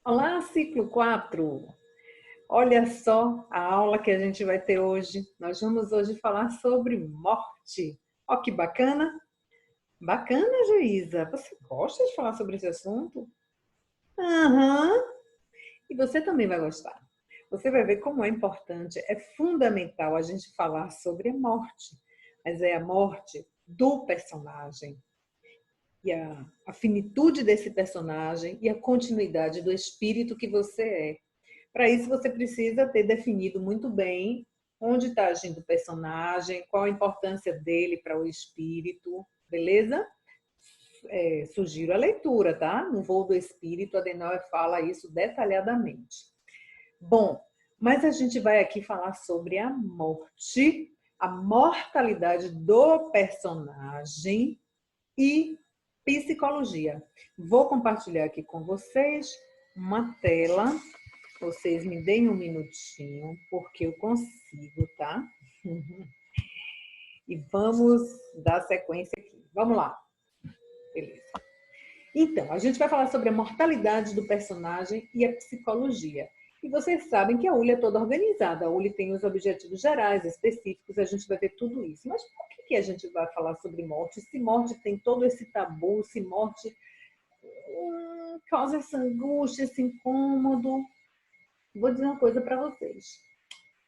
Olá, ciclo 4. Olha só a aula que a gente vai ter hoje. Nós vamos hoje falar sobre morte. Ó, que bacana! Bacana, Geisa. Você gosta de falar sobre esse assunto? Aham. E você também vai gostar. Você vai ver como é importante, é fundamental a gente falar sobre a morte. Mas é a morte do personagem. E a finitude desse personagem e a continuidade do espírito que você é. Para isso, você precisa ter definido muito bem onde está agindo o personagem, qual a importância dele para o espírito, beleza? Sugiro a leitura, tá? No Voo do Espírito, Adenauer fala isso detalhadamente. Bom, mas a gente vai aqui falar sobre a morte, a mortalidade do personagem e psicologia. Vou compartilhar aqui com vocês uma tela. Vocês me deem um minutinho, porque eu consigo, tá? E vamos dar sequência aqui. Vamos lá. Beleza. Então, a gente vai falar sobre a mortalidade do personagem e a psicologia. E vocês sabem que a ULI é toda organizada. A ULI tem os objetivos gerais, específicos, a gente vai ver tudo isso. Mas por que a gente vai falar sobre morte? Se morte tem todo esse tabu, se morte causa essa angústia, esse incômodo. Vou dizer uma coisa para vocês.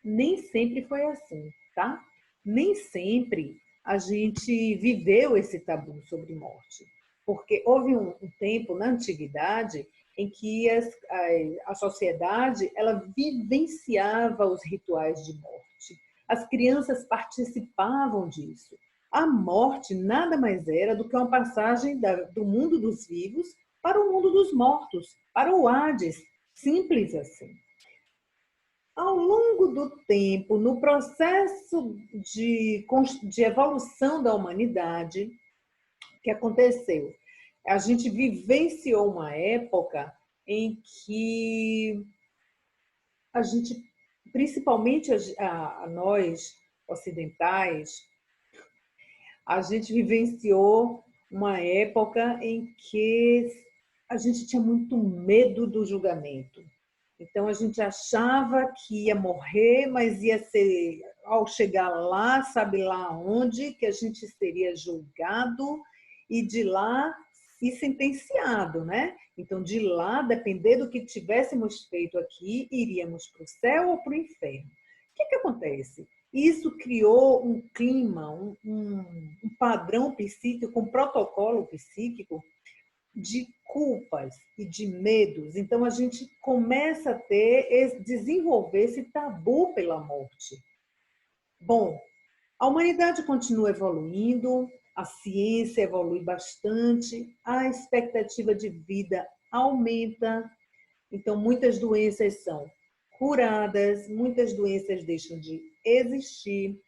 Nem sempre foi assim, tá? Nem sempre a gente viveu esse tabu sobre morte. Porque houve um tempo na antiguidade em que a sociedade ela vivenciava os rituais de morte. As crianças participavam disso. A morte nada mais era do que uma passagem do mundo dos vivos para o mundo dos mortos, para o Hades. Simples assim. Ao longo do tempo, no processo de evolução da humanidade, o que aconteceu? A gente vivenciou uma época em que a gente, principalmente a nós ocidentais, a gente vivenciou uma época em que a gente tinha muito medo do julgamento. Então a gente achava que ia morrer, mas ia ser, ao chegar lá, sabe lá onde, que a gente seria julgado e de lá e sentenciado, né? Então de lá, depender do que tivéssemos feito aqui, iríamos para o céu ou para o inferno. O que acontece? Isso criou um clima, um padrão psíquico, um protocolo psíquico de culpas e de medos. Então a gente começa a desenvolver esse tabu pela morte. Bom, a humanidade continua evoluindo, a ciência evolui bastante, a expectativa de vida aumenta, então muitas doenças são curadas, muitas doenças deixam de existir.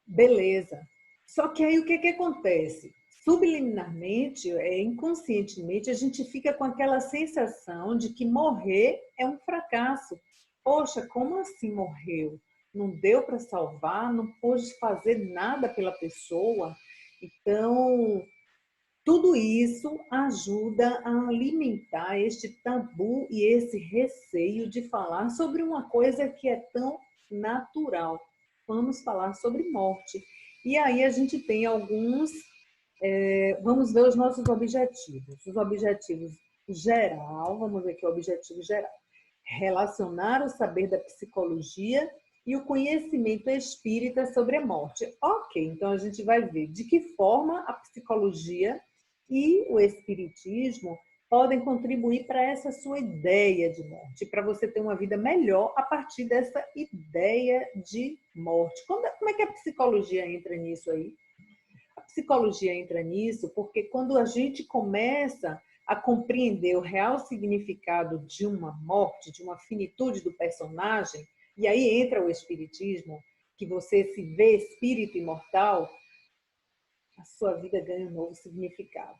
Beleza. Só que aí o que acontece? Subliminarmente, inconscientemente, a gente fica com aquela sensação de que morrer é um fracasso. Poxa, como assim morreu? Não deu para salvar, não pôde fazer nada pela pessoa. Então, tudo isso ajuda a alimentar este tabu e esse receio de falar sobre uma coisa que é tão natural. Vamos falar sobre morte. E aí a gente tem alguns, vamos ver os nossos objetivos. Os objetivos geral, vamos ver aqui o objetivo geral. Relacionar o saber da psicologia e o conhecimento espírita sobre a morte. Ok, então a gente vai ver de que forma a psicologia e o espiritismo podem contribuir para essa sua ideia de morte, para você ter uma vida melhor a partir dessa ideia de morte. Como é que a psicologia entra nisso aí? A psicologia entra nisso porque quando a gente começa a compreender o real significado de uma morte, de uma finitude do personagem, e aí entra o espiritismo, que você se vê espírito imortal, a sua vida ganha um novo significado.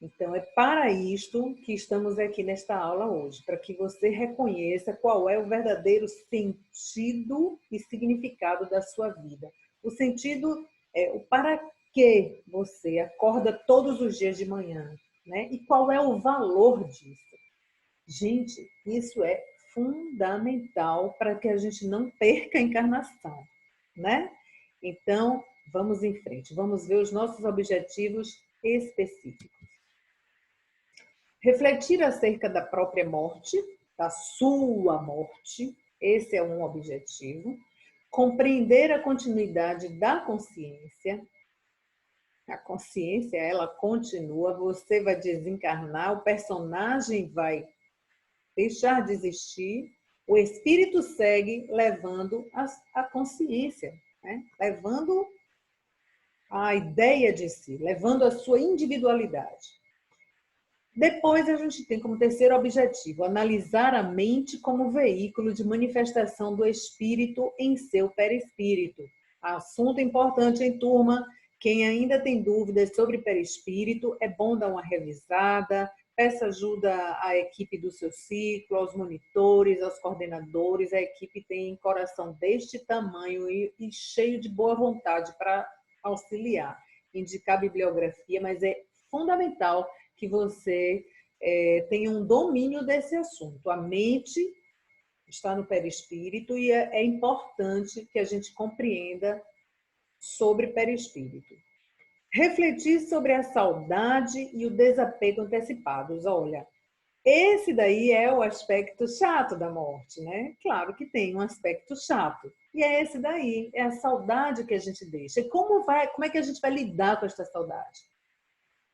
Então, é para isto que estamos aqui nesta aula hoje, para que você reconheça qual é o verdadeiro sentido e significado da sua vida. O sentido é o para que você acorda todos os dias de manhã, né? E qual é o valor disso. Gente, isso é fundamental para que a gente não perca a encarnação, né? Então, vamos em frente. Vamos ver os nossos objetivos específicos. Refletir acerca da própria morte, da sua morte, esse é um objetivo. Compreender a continuidade da consciência. A consciência, ela continua, você vai desencarnar, o personagem vai deixar de existir, o espírito segue levando a consciência, né? Levando a ideia de si, levando a sua individualidade. Depois a gente tem como terceiro objetivo analisar a mente como veículo de manifestação do espírito em seu perispírito. Assunto importante em turma. Quem ainda tem dúvidas sobre perispírito, é bom dar uma revisada, peça ajuda à equipe do seu ciclo, aos monitores, aos coordenadores. A equipe tem coração deste tamanho e cheio de boa vontade para auxiliar, indicar bibliografia, mas é fundamental que você tenha um domínio desse assunto. A mente está no perispírito e é importante que a gente compreenda sobre perispírito. Refletir sobre a saudade e o desapego antecipados. Olha, esse daí é o aspecto chato da morte, né? Claro que tem um aspecto chato. E é esse daí, é a saudade que a gente deixa. E como é que a gente vai lidar com essa saudade?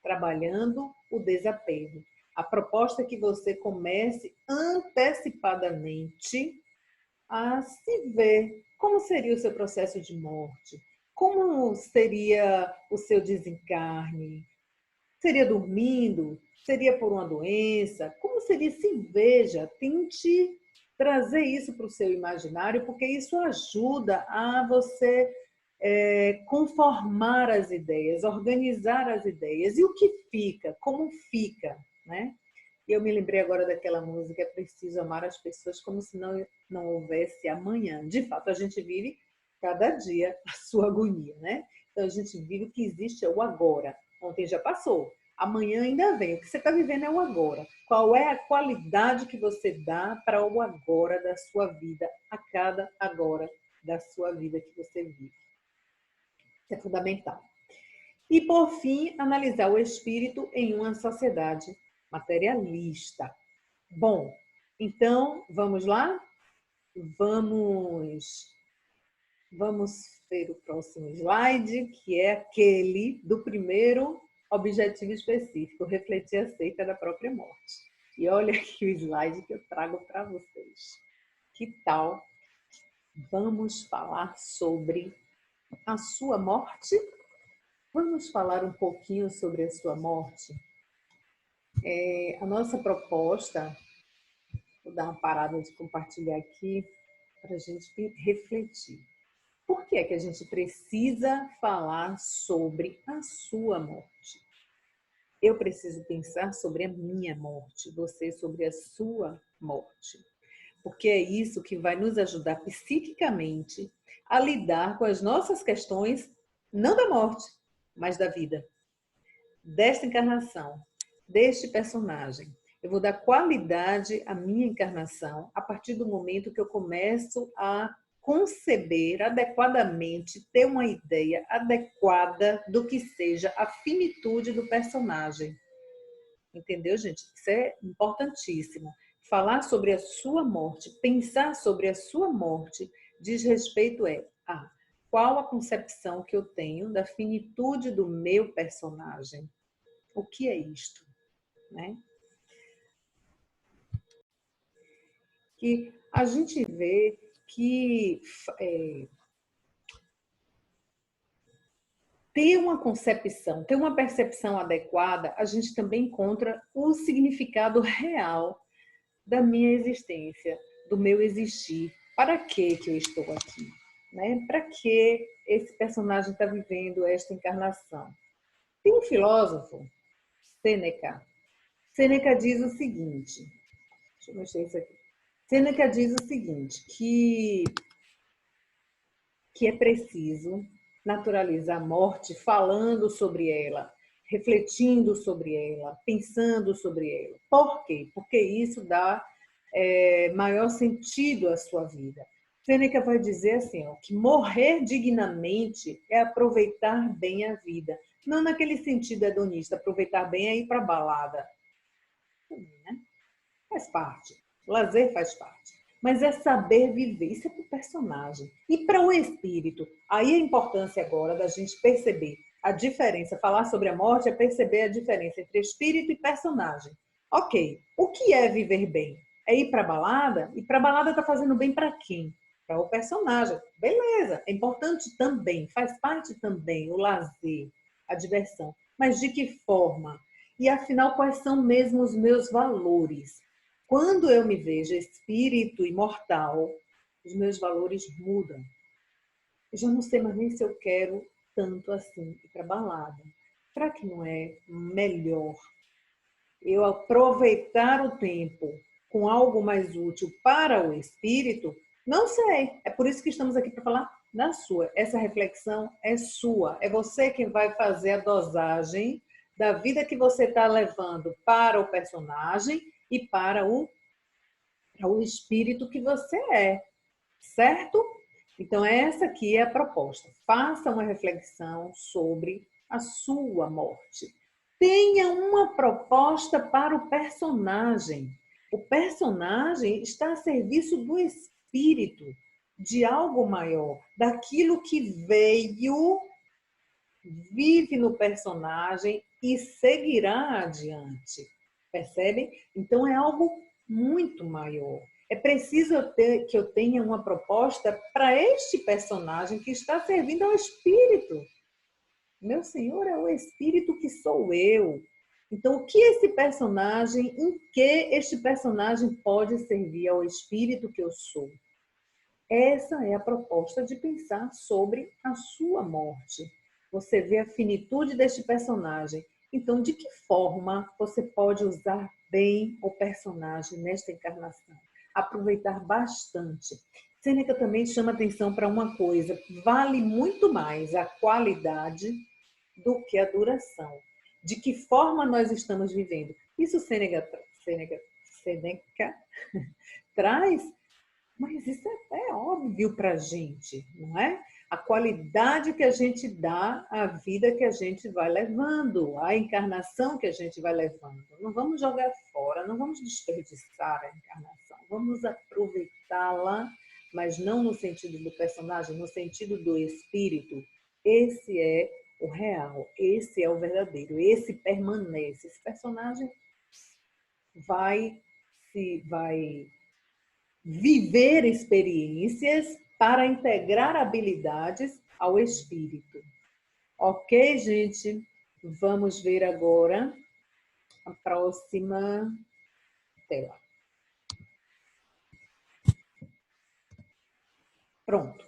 Trabalhando o desapego. A proposta é que você comece antecipadamente a se ver como seria o seu processo de morte, como seria o seu desencarne, seria dormindo, seria por uma doença, como seria, se veja, tente trazer isso para o seu imaginário, porque isso ajuda a você conformar as ideias, organizar as ideias. E o que fica? Como fica? Né? E eu me lembrei agora daquela música, é preciso amar as pessoas como se não houvesse amanhã. De fato, a gente vive cada dia a sua agonia, né? Então, a gente vive o que existe é o agora. Ontem já passou, amanhã ainda vem. O que você está vivendo é o agora. Qual é a qualidade que você dá para o agora da sua vida, a cada agora da sua vida que você vive? É fundamental. E, por fim, analisar o espírito em uma sociedade materialista. Bom, então, vamos lá? Vamos ver o próximo slide, que é aquele do primeiro objetivo específico, refletir acerca da própria morte. E olha aqui o slide que eu trago para vocês. Que tal? Vamos falar sobre a sua morte? Vamos falar um pouquinho sobre a sua morte? A nossa proposta, vou dar uma parada de compartilhar aqui, para a gente refletir. Por que é que a gente precisa falar sobre a sua morte? Eu preciso pensar sobre a minha morte, você sobre a sua morte. Porque é isso que vai nos ajudar psiquicamente a lidar com as nossas questões, não da morte, mas da vida, desta encarnação, deste personagem. Eu vou dar qualidade à minha encarnação a partir do momento que eu começo a conceber adequadamente, ter uma ideia adequada do que seja a finitude do personagem. Entendeu, gente? Isso é importantíssimo. Falar sobre a sua morte, pensar sobre a sua morte, diz respeito a qual a concepção que eu tenho da finitude do meu personagem. O que é isto? Né? Que a gente vê que ter uma concepção, ter uma percepção adequada, a gente também encontra o significado real da minha existência, do meu existir. Para que eu estou aqui? Né? Para que esse personagem está vivendo esta encarnação? Tem um filósofo, Sêneca. Sêneca diz o seguinte, deixa eu mexer isso aqui. Sêneca diz o seguinte, que é preciso naturalizar a morte falando sobre ela, refletindo sobre ela, pensando sobre ela. Por quê? Porque isso dá maior sentido à sua vida. Sêneca vai dizer assim, ó, que morrer dignamente é aproveitar bem a vida. Não naquele sentido hedonista, aproveitar bem é ir para a balada. Né? Faz parte. O lazer faz parte. Mas é saber viver. Isso é para o personagem. E para o espírito. Aí a importância agora da gente perceber a diferença. Falar sobre a morte é perceber a diferença entre espírito e personagem. Ok, o que é viver bem? É ir para a balada? E para a balada está fazendo bem para quem? Para o personagem. Beleza, é importante também, faz parte também o lazer, a diversão. Mas de que forma? E afinal, quais são mesmo os meus valores? Quando eu me vejo espírito imortal, os meus valores mudam. Eu já não sei mais nem se eu quero tanto assim ir para balada. Será que não é melhor eu aproveitar o tempo com algo mais útil para o espírito? Não sei. É por isso que estamos aqui para falar da sua. Essa reflexão é sua. É você quem vai fazer a dosagem da vida que você está levando para o personagem e para o espírito que você é, certo? Então, essa aqui é a proposta. Faça uma reflexão sobre a sua morte. Tenha uma proposta para o personagem. O personagem está a serviço do espírito, de algo maior, daquilo que veio, vive no personagem e seguirá adiante. Percebem? Então é algo muito maior. É preciso que eu tenha uma proposta para este personagem que está servindo ao espírito. Meu Senhor é o espírito que sou eu. Então, o que esse personagem, em que este personagem pode servir ao espírito que eu sou? Essa é a proposta de pensar sobre a sua morte. Você vê a finitude deste personagem. Então, de que forma você pode usar bem o personagem nesta encarnação? Aproveitar bastante. Sêneca também chama atenção para uma coisa: vale muito mais a qualidade do que a duração. De que forma nós estamos vivendo? Isso Sêneca traz, mas isso é óbvio para a gente, não é? A qualidade que a gente dá à vida que a gente vai levando, à encarnação que a gente vai levando. Não vamos jogar fora, não vamos desperdiçar a encarnação, vamos aproveitá-la, mas não no sentido do personagem, no sentido do espírito. Esse é o real, esse é o verdadeiro, esse permanece. Esse personagem vai viver experiências para integrar habilidades ao espírito. Ok, gente? Vamos ver agora a próxima tela. Pronto.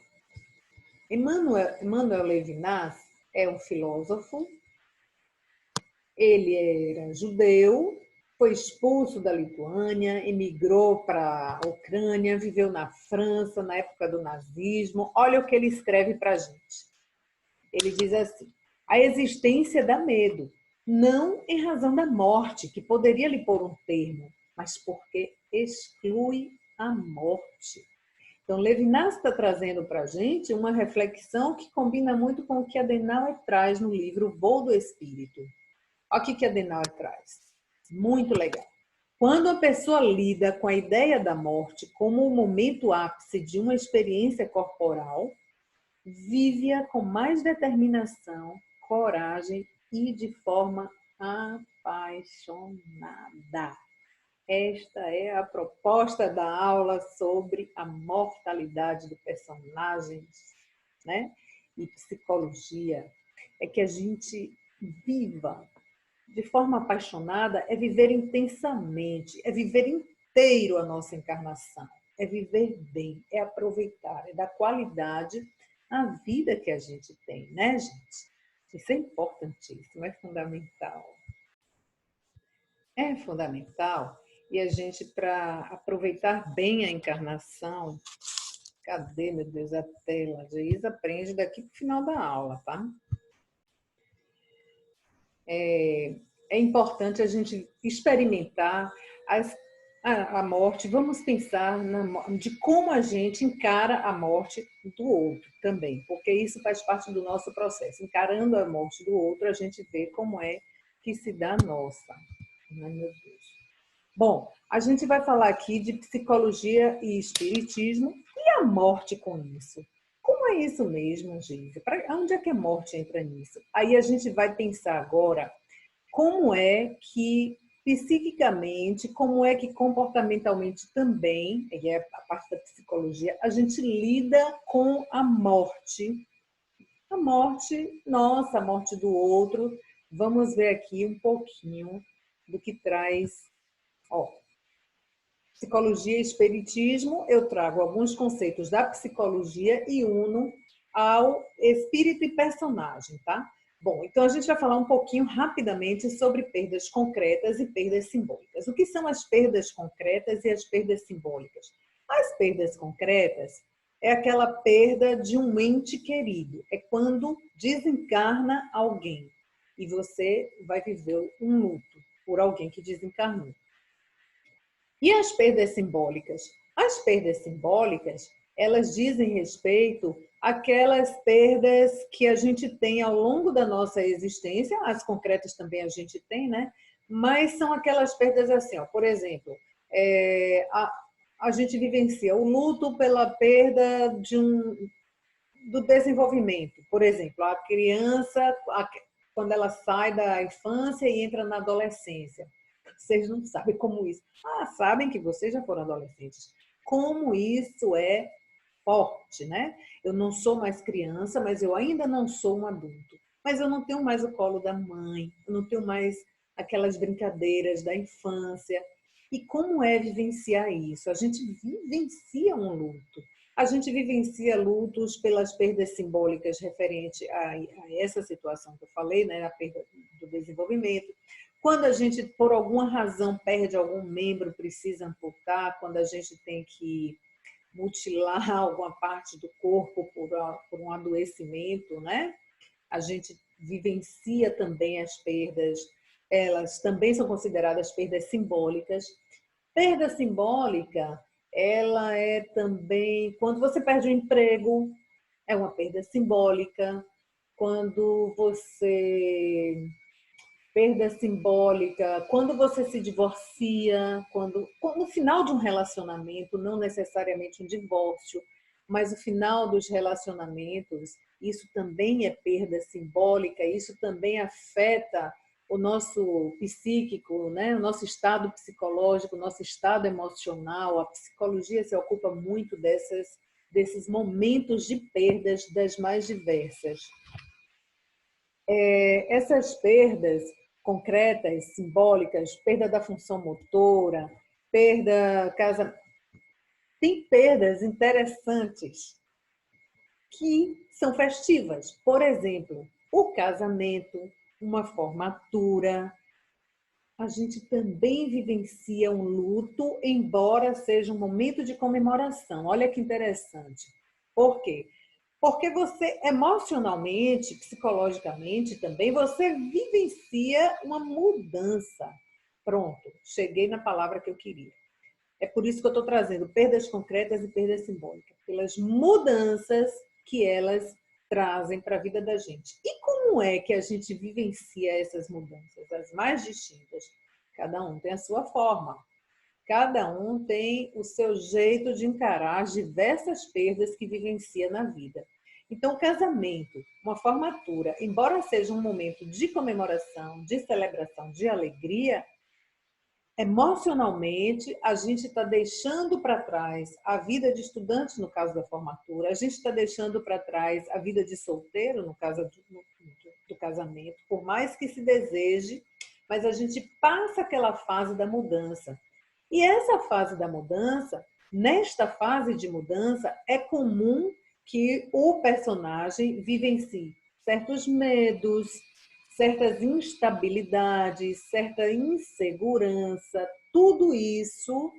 Emmanuel Levinas é um filósofo. Ele era judeu, foi expulso da Lituânia, emigrou para a Ucrânia, viveu na França na época do nazismo. Olha o que ele escreve para a gente. Ele diz assim: a existência dá medo, não em razão da morte, que poderia lhe pôr um termo, mas porque exclui a morte. Então, Levinas está trazendo para a gente uma reflexão que combina muito com o que Adenauer traz no livro Voo do Espírito. Olha o que Adenauer traz. Muito legal. Quando a pessoa lida com a ideia da morte como o momento ápice de uma experiência corporal, vive-a com mais determinação, coragem e de forma apaixonada. Esta é a proposta da aula sobre a mortalidade do personagem, né? E psicologia. É que a gente viva de forma apaixonada, é viver intensamente, é viver inteiro a nossa encarnação, é viver bem, é aproveitar, é dar qualidade à vida que a gente tem, né, gente? Isso é importantíssimo, é fundamental. É fundamental. E a gente, para aproveitar bem a encarnação, cadê, meu Deus, a tela? A Geisa aprende daqui para o final da aula, tá? é importante a gente experimentar a morte. Vamos pensar de como a gente encara a morte do outro também, porque isso faz parte do nosso processo. Encarando a morte do outro, a gente vê como é que se dá a nossa. Ai, meu Deus. Bom, a gente vai falar aqui de psicologia e espiritismo e a morte com isso. Como é isso mesmo, Geise? Onde é que a morte entra nisso? Aí a gente vai pensar agora como é que psiquicamente, como é que comportamentalmente também, e é a parte da psicologia, a gente lida com a morte. A morte nossa, a morte do outro. Vamos ver aqui um pouquinho do que traz. Ó, psicologia e espiritismo, eu trago alguns conceitos da psicologia e uno ao espírito e personagem, tá? Bom, então a gente vai falar um pouquinho rapidamente sobre perdas concretas e perdas simbólicas. O que são as perdas concretas e as perdas simbólicas? As perdas concretas é aquela perda de um ente querido, é quando desencarna alguém e você vai viver um luto por alguém que desencarnou. E as perdas simbólicas? As perdas simbólicas, elas dizem respeito àquelas perdas que a gente tem ao longo da nossa existência, as concretas também a gente tem, né? Mas são aquelas perdas assim, ó, por exemplo, a gente vivencia o luto pela perda do desenvolvimento. Por exemplo, a criança, quando ela sai da infância e entra na adolescência. Vocês não sabem como isso. Ah, sabem que vocês já foram adolescentes. Como isso é forte, né? Eu não sou mais criança, mas eu ainda não sou um adulto. Mas eu não tenho mais o colo da mãe, eu não tenho mais aquelas brincadeiras da infância. E como é vivenciar isso? A gente vivencia um luto. A gente vivencia lutos pelas perdas simbólicas referente a essa situação que eu falei, né? A perda do desenvolvimento. Quando a gente, por alguma razão, perde algum membro, precisa amputar, quando a gente tem que mutilar alguma parte do corpo por um adoecimento, né? A gente vivencia também as perdas, elas também são consideradas perdas simbólicas. Perda simbólica, ela é também quando você perde o emprego, é uma perda simbólica. Quando você perda simbólica, quando você se divorcia, quando no final de um relacionamento, não necessariamente um divórcio, mas o final dos relacionamentos, isso também é perda simbólica, isso também afeta o nosso psíquico, né? O nosso estado psicológico, o nosso estado emocional. A psicologia se ocupa muito desses momentos de perdas das mais diversas. Essas perdas concretas, simbólicas, perda da função motora, perda casa, tem perdas interessantes que são festivas. Por exemplo, o casamento, uma formatura. A gente também vivencia um luto, embora seja um momento de comemoração. Olha que interessante. Por quê? Porque você, emocionalmente, psicologicamente também, você vivencia uma mudança. Pronto, cheguei na palavra que eu queria. É por isso que eu estou trazendo perdas concretas e perdas simbólicas, pelas mudanças que elas trazem para a vida da gente. E como é que a gente vivencia essas mudanças, as mais distintas? Cada um tem a sua forma. Cada um tem o seu jeito de encarar as diversas perdas que vivencia na vida. Então, o casamento, uma formatura, embora seja um momento de comemoração, de celebração, de alegria, emocionalmente, a gente está deixando para trás a vida de estudante, no caso da formatura, a gente está deixando para trás a vida de solteiro, no caso do casamento, por mais que se deseje, mas a gente passa aquela fase da mudança. E essa fase da mudança, nesta fase de mudança, é comum que o personagem vivencie certos medos, certas instabilidades, certa insegurança, tudo isso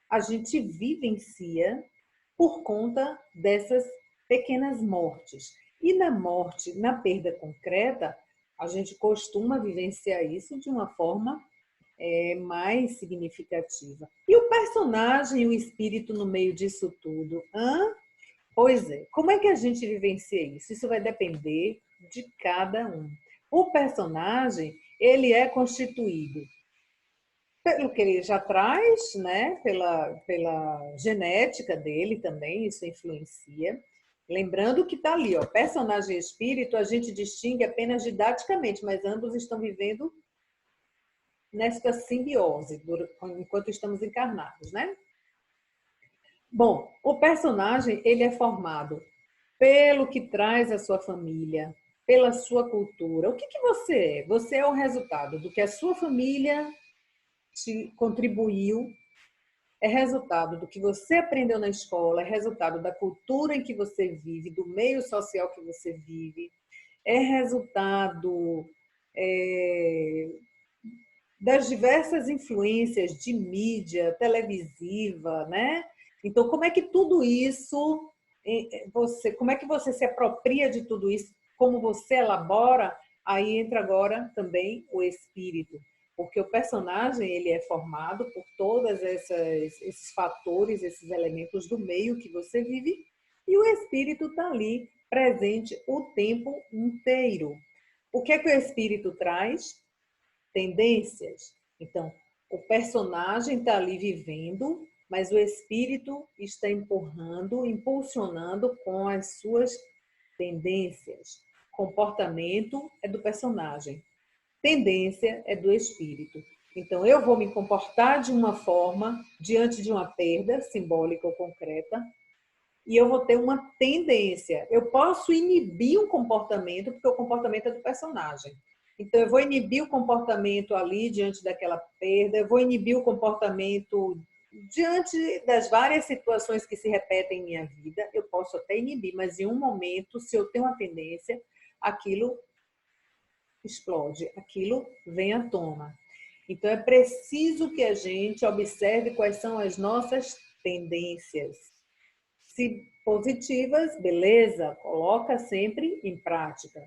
a gente vivencia por conta dessas pequenas mortes. E na morte, na perda concreta, A gente costuma vivenciar isso de uma forma mais significativa. E o personagem e o espírito no meio disso tudo? Pois é, como é que a gente vivencia isso? Isso vai depender de cada um. O personagem, ele é constituído pelo que ele já traz, né? Pela genética dele também, isso influencia. Lembrando que está ali, ó, personagem e espírito, a gente distingue apenas didaticamente, mas ambos estão vivendo nesta simbiose enquanto estamos encarnados, né? Bom, o personagem ele é formado pelo que traz a sua família, pela sua cultura. O que você é? Você é o resultado do que a sua família te contribuiu, é resultado do que você aprendeu na escola, é resultado da cultura em que você vive, do meio social que você vive, é resultado das diversas influências de mídia, televisiva, né? Então, como é que tudo isso, como é que você se apropria de tudo isso, como você elabora, aí entra agora também o espírito, porque o personagem ele é formado por todos esses fatores, esses elementos do meio que você vive, e o espírito está ali presente o tempo inteiro. O que é que o espírito traz? Tendências. Então, o personagem está ali vivendo, mas o espírito está empurrando, impulsionando com as suas tendências. Comportamento é do personagem, tendência é do espírito. Então, eu vou me comportar de uma forma diante de uma perda simbólica ou concreta, e eu vou ter uma tendência. Eu posso inibir um comportamento, porque o comportamento é do personagem. Então, eu vou inibir o comportamento ali diante daquela perda, eu vou inibir o comportamento diante das várias situações que se repetem em minha vida. Eu posso até inibir, mas em um momento, se eu tenho uma tendência, aquilo explode, aquilo vem à tona. Então, é preciso que a gente observe quais são as nossas tendências. Se positivas, beleza, coloca sempre em prática.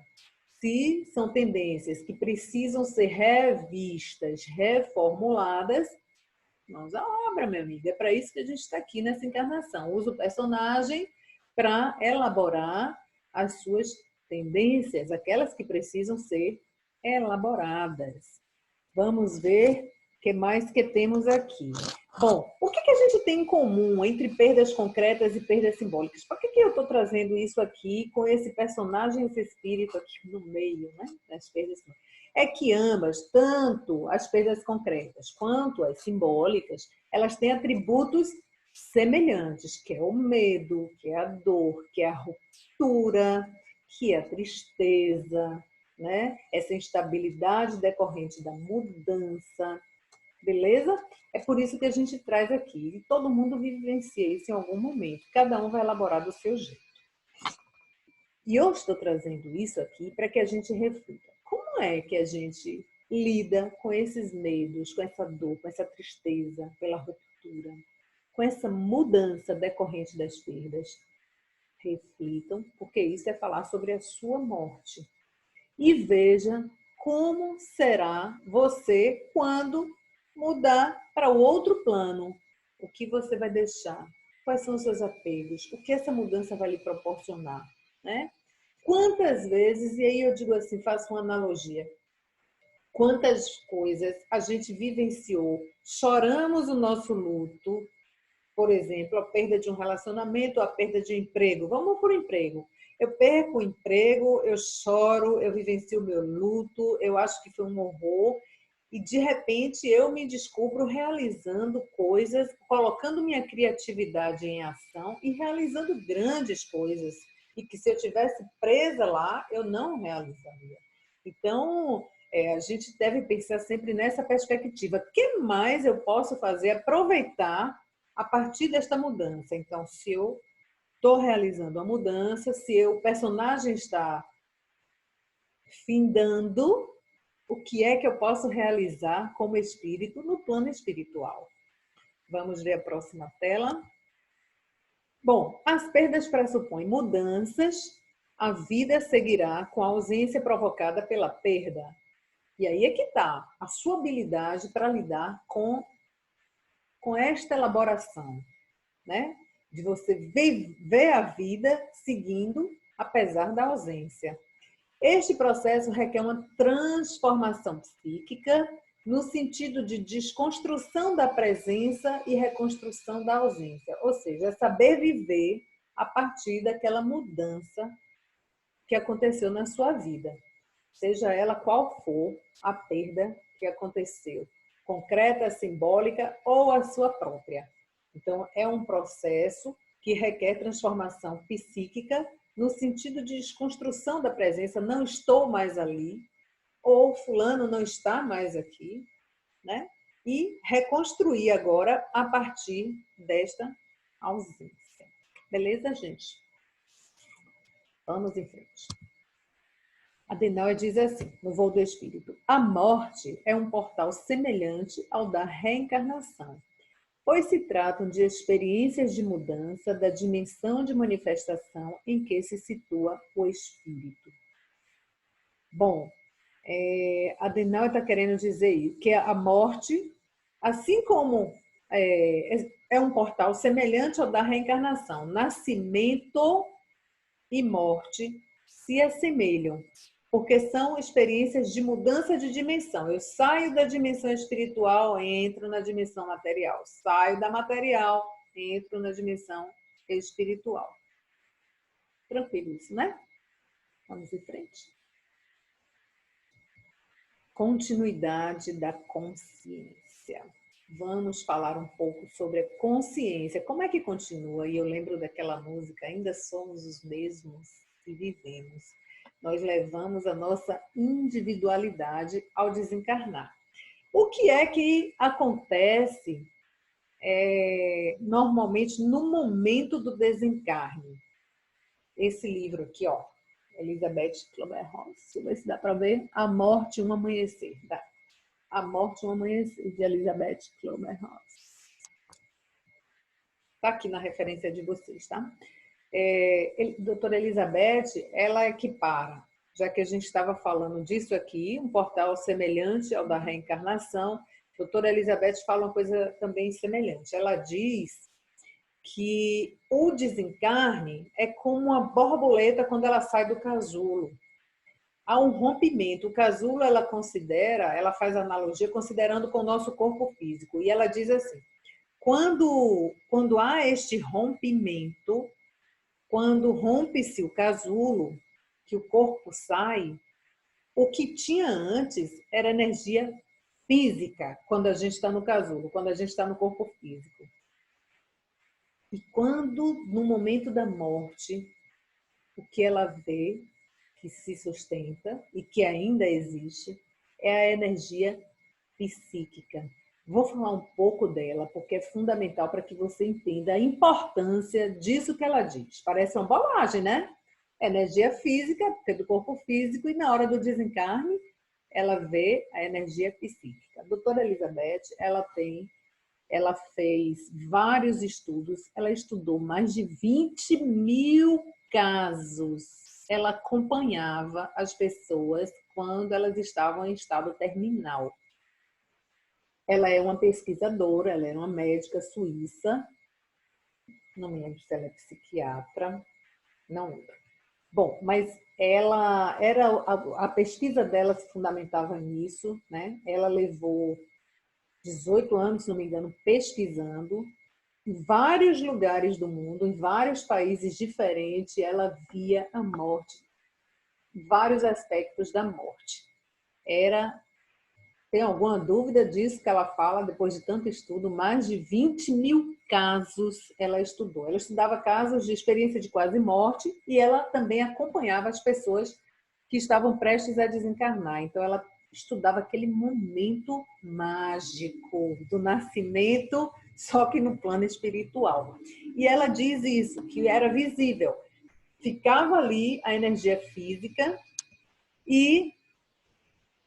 Se são tendências que precisam ser revistas, reformuladas, mãos à obra, minha amiga. É para isso que a gente está aqui nessa encarnação. Usa o personagem para elaborar as suas tendências, aquelas que precisam ser elaboradas. Vamos ver o que mais que temos aqui. Bom, o que a gente tem em comum entre perdas concretas e perdas simbólicas? Por que eu estou trazendo isso aqui com esse personagem, esse espírito aqui no meio, né? Das perdas simbólicas? É que ambas, tanto as perdas concretas quanto as simbólicas, elas têm atributos semelhantes, que é o medo, que é a dor, que é a ruptura, que é a tristeza, né? Essa instabilidade decorrente da mudança, beleza? É por isso que a gente traz aqui. E todo mundo vivencia isso em algum momento. Cada um vai elaborar do seu jeito. E eu estou trazendo isso aqui para que a gente reflita. Como é que a gente lida com esses medos, com essa dor, com essa tristeza pela ruptura, com essa mudança decorrente das perdas? Reflitam, porque isso é falar sobre a sua morte. E veja como será você quando mudar para o outro plano. O que você vai deixar? Quais são os seus apegos? O que essa mudança vai lhe proporcionar? Né? Quantas vezes, e aí eu digo assim, faço uma analogia, quantas coisas a gente vivenciou, choramos o nosso luto, por exemplo, a perda de um relacionamento, a perda de um emprego. Vamos por emprego. Eu perco o emprego, eu choro, eu vivencio o meu luto, eu acho que foi um horror. E, de repente, eu me descubro realizando coisas, colocando minha criatividade em ação e realizando grandes coisas. E que, se eu tivesse presa lá, eu não realizaria. Então, a gente deve pensar sempre nessa perspectiva. O que mais eu posso fazer? Aproveitar a partir desta mudança. Então, se eu estou realizando a mudança, se o personagem está findando, o que é que eu posso realizar como espírito no plano espiritual? Vamos ver a próxima tela. Bom, as perdas pressupõem mudanças a vida seguirá com a ausência provocada pela perda. E aí é que está a sua habilidade para lidar com esta elaboração, né? De você ver a vida seguindo apesar da ausência. Este processo requer uma transformação psíquica no sentido de desconstrução da presença e reconstrução da ausência. Ou seja, é saber viver a partir daquela mudança que aconteceu na sua vida. Seja ela qual for a perda que aconteceu, concreta, simbólica ou a sua própria. Então, é um processo que requer transformação psíquica no sentido de desconstrução da presença, não estou mais ali, ou fulano não está mais aqui, né? E reconstruir agora a partir desta ausência. Beleza, gente? Vamos em frente. Adenauer diz assim, no Voo do Espírito: a morte é um portal semelhante ao da reencarnação, pois se tratam de experiências de mudança da dimensão de manifestação em que se situa o espírito. Bom, Adenauer está querendo dizer que a morte, assim como é um portal semelhante ao da reencarnação, nascimento e morte se assemelham, porque são experiências de mudança de dimensão. Eu saio da dimensão espiritual, entro na dimensão material. Saio da material, entro na dimensão espiritual. Tranquilo isso, né? Vamos em frente. Continuidade da consciência. Vamos falar um pouco sobre a consciência. Como é que continua? E eu lembro daquela música, ainda somos os mesmos e vivemos. Nós levamos a nossa individualidade ao desencarnar. O que é que acontece normalmente no momento do desencarne? Esse livro aqui, ó, Elizabeth Kübler-Ross, deixa eu ver se dá para ver, A Morte e um Amanhecer. Tá? A Morte e um Amanhecer, de Elizabeth Kübler-Ross. Está aqui na referência de vocês, tá? Doutora Elizabeth, ela equipara, já que a gente estava falando disso aqui, um portal semelhante ao da reencarnação, doutora Elizabeth fala uma coisa também semelhante. Ela diz que o desencarne é como uma borboleta quando ela sai do casulo. Há um rompimento. O casulo, ela faz analogia considerando com o nosso corpo físico. E ela diz assim, quando há este rompimento, quando rompe-se o casulo, que o corpo sai, o que tinha antes era energia física, quando a gente está no casulo, quando a gente está no corpo físico. E quando, no momento da morte, o que ela vê, que se sustenta e que ainda existe, é a energia psíquica. Vou falar um pouco dela, porque é fundamental para que você entenda a importância disso que ela diz. Parece uma bolagem, né? Energia física, porque é do corpo físico, e na hora do desencarne, ela vê a energia psíquica. A doutora Elizabeth, ela fez vários estudos, ela estudou mais de 20 mil casos. Ela acompanhava as pessoas quando elas estavam em estado terminal. Ela é uma pesquisadora, ela é uma médica suíça, não me lembro se ela é psiquiatra, não lembro. Bom, mas a pesquisa dela se fundamentava nisso, né? Ela levou 18 anos, se não me engano, pesquisando em vários lugares do mundo, em vários países diferentes, ela via a morte, vários aspectos da morte. Tem alguma dúvida disso que ela fala, depois de tanto estudo? Mais de 20 mil casos ela estudou. Ela estudava casos de experiência de quase morte e ela também acompanhava as pessoas que estavam prestes a desencarnar. Então, ela estudava aquele momento mágico do nascimento, só que no plano espiritual. E ela diz isso, que era visível. Ficava ali a energia física e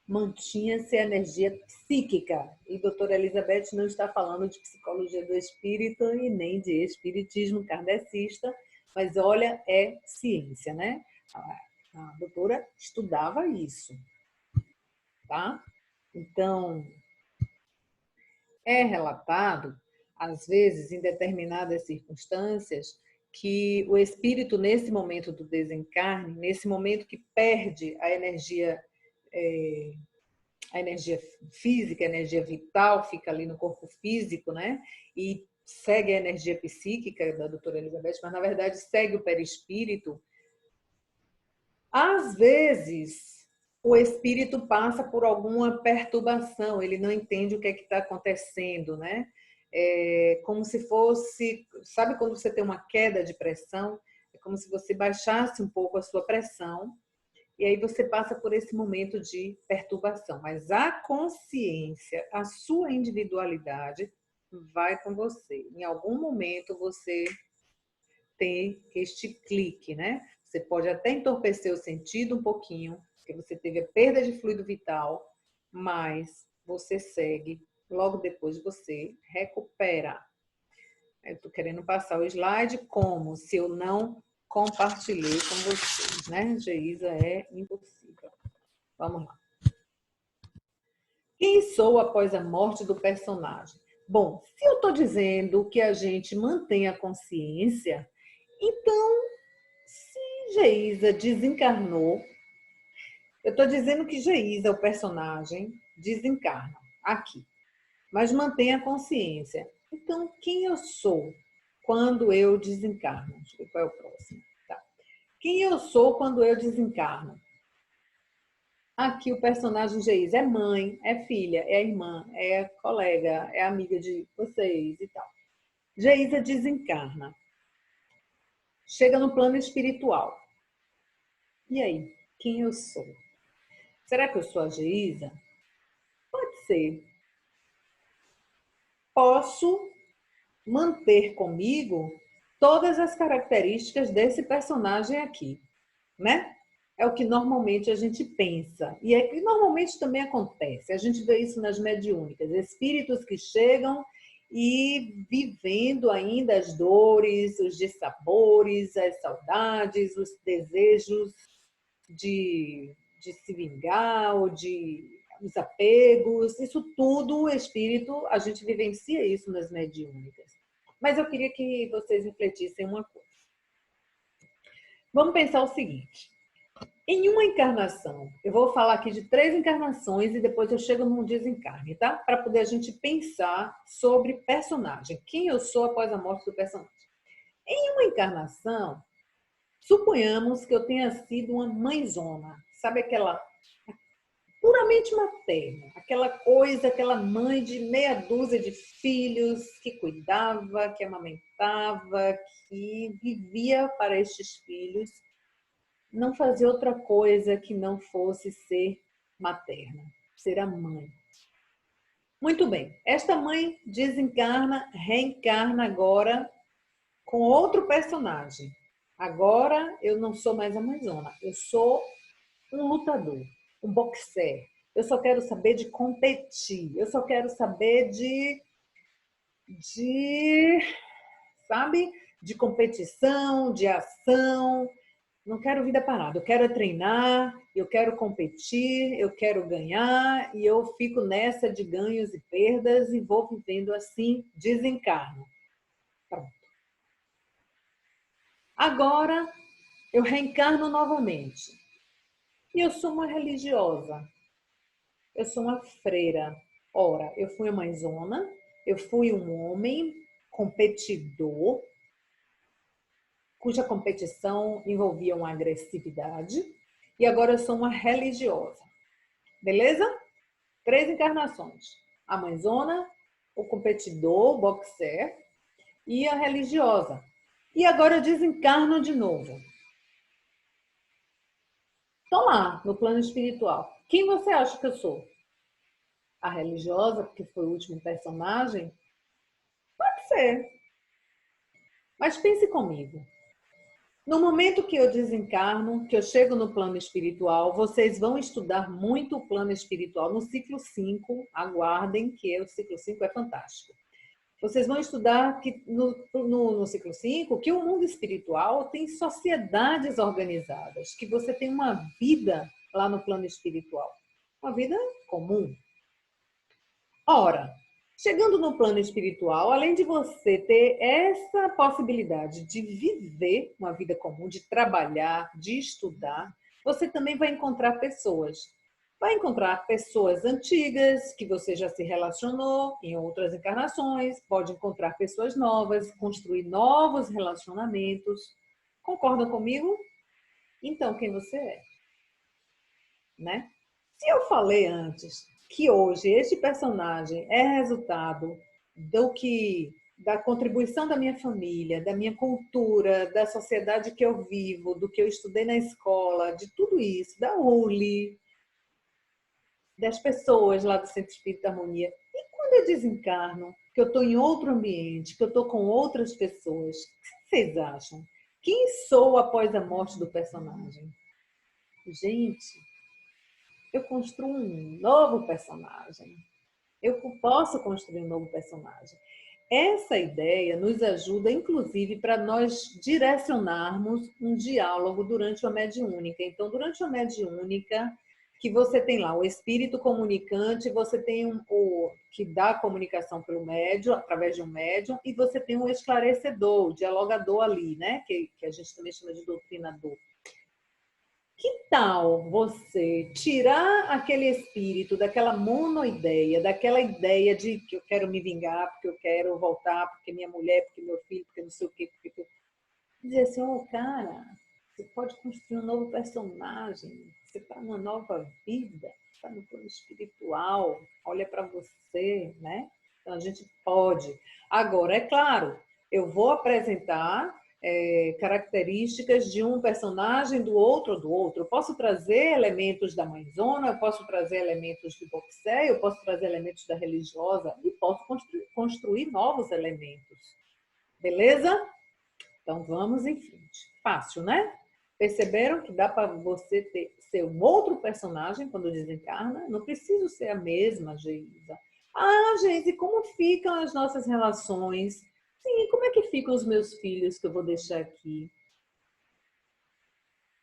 mantinha-se a energia psíquica. E a doutora Elizabeth não está falando de psicologia do espírito e nem de espiritismo kardecista, mas olha, é ciência, né? A doutora estudava isso, tá? Então, é relatado, às vezes, em determinadas circunstâncias, que o espírito, nesse momento do desencarne, nesse momento que perde a energia física, a energia vital, fica ali no corpo físico, né? E segue a energia psíquica da doutora Elizabeth, mas, na verdade, segue o perispírito. Às vezes, o espírito passa por alguma perturbação, ele não entende o que é que está acontecendo, né? É como se fosse, sabe quando você tem uma queda de pressão? É como se você baixasse um pouco a sua pressão e aí você passa por esse momento de perturbação. Mas a consciência, a sua individualidade vai com você. Em algum momento você tem este clique, né? Você pode até entorpecer o sentido um pouquinho, porque você teve a perda de fluido vital, mas você segue, logo depois você recupera. Eu estou querendo passar o slide como se eu não compartilhei com vocês, né? Geisa, é impossível. Vamos lá. Quem sou após a morte do personagem? Bom, se eu estou dizendo que a gente mantém a consciência, então, se Geisa desencarnou, eu estou dizendo que Geisa, o personagem, desencarna aqui, mas mantém a consciência. Então, quem eu sou quando eu desencarno? Deixa eu ver qual é o próximo. Tá. Quem eu sou quando eu desencarno? Aqui o personagem Geisa é mãe, é filha, é irmã, é colega, é amiga de vocês e tal. Geisa desencarna. Chega no plano espiritual. E aí, quem eu sou? Será que eu sou a Geisa? Pode ser. Posso manter comigo todas as características desse personagem aqui, né? É o que normalmente a gente pensa. E é que normalmente também acontece. A gente vê isso nas mediúnicas. Espíritos que chegam e vivendo ainda as dores, os dissabores, as saudades, os desejos de se vingar, ou de os apegos, isso tudo o espírito, a gente vivencia isso nas mediúnicas. Mas eu queria que vocês refletissem uma coisa. Vamos pensar o seguinte. Em uma encarnação, eu vou falar aqui de 3 encarnações e depois eu chego num desencarne, tá? Para poder a gente pensar sobre personagem. Quem eu sou após a morte do personagem. Em uma encarnação, suponhamos que eu tenha sido uma mãezona. Sabe aquela puramente materna, aquela coisa, aquela mãe de meia dúzia de filhos que cuidava, que amamentava, que vivia para estes filhos, não fazia outra coisa que não fosse ser materna, ser a mãe. Muito bem, esta mãe desencarna, reencarna agora com outro personagem. Agora eu não sou mais a mãezona, eu sou um lutador, um boxer. Eu só quero saber de competir. Eu só quero saber de, sabe, de competição, de ação. Não quero vida parada. Eu quero treinar, eu quero competir, eu quero ganhar e eu fico nessa de ganhos e perdas e vou vivendo assim, desencarno. Pronto. Agora eu reencarno novamente. E eu sou uma religiosa. Eu sou uma freira. Ora, eu fui uma mãezona, eu fui um homem competidor, cuja competição envolvia uma agressividade, e agora eu sou uma religiosa. Beleza? 3 encarnações. A mãezona, o competidor, o boxer, e a religiosa. E agora eu desencarno de novo. Estou lá, no plano espiritual. Quem você acha que eu sou? A religiosa, porque foi o último personagem? Pode ser. Mas pense comigo. No momento que eu desencarno, que eu chego no plano espiritual, vocês vão estudar muito o plano espiritual no ciclo 5. Aguardem, que o ciclo 5 é fantástico. Vocês vão estudar que no ciclo 5 que o mundo espiritual tem sociedades organizadas, que você tem uma vida lá no plano espiritual, uma vida comum. Ora, chegando no plano espiritual, além de você ter essa possibilidade de viver uma vida comum, de trabalhar, de estudar, você também vai encontrar pessoas. Vai encontrar pessoas antigas que você já se relacionou em outras encarnações, pode encontrar pessoas novas, construir novos relacionamentos. Concordam comigo? Então, quem você é, né? Se eu falei antes que hoje este personagem é resultado da contribuição da minha família, da minha cultura, da sociedade que eu vivo, do que eu estudei na escola, de tudo isso, da ULI, das pessoas lá do Centro Espírita Harmonia. E quando eu desencarno, que eu estou em outro ambiente, que eu estou com outras pessoas, o que vocês acham? Quem sou após a morte do personagem? Gente, eu construo um novo personagem. Eu posso construir um novo personagem. Essa ideia nos ajuda, inclusive, para nós direcionarmos um diálogo durante a mediúnica. Então, durante a mediúnica, que você tem lá o espírito comunicante, você tem o que dá a comunicação pelo médium, através de um médium, e você tem um esclarecedor, o dialogador ali, né? Que a gente também chama de doutrinador. Que tal você tirar aquele espírito daquela monoideia, daquela ideia de que eu quero me vingar, porque eu quero voltar, porque minha mulher, porque meu filho, porque não sei o quê, porque... Dizer assim, cara, você pode construir um novo personagem, você está numa nova vida, está no plano espiritual, olha para você, né? Então a gente pode. Agora, é claro, eu vou apresentar características de um personagem do outro. Eu posso trazer elementos da mãezona, eu posso trazer elementos do boxé, eu posso trazer elementos da religiosa e posso construir novos elementos. Beleza? Então vamos em frente. Fácil, né? Perceberam que dá para você ser um outro personagem quando desencarna? Não preciso ser a mesma, Geisa. Ah, Geisa, e como ficam as nossas relações? Sim, como é que ficam os meus filhos que eu vou deixar aqui?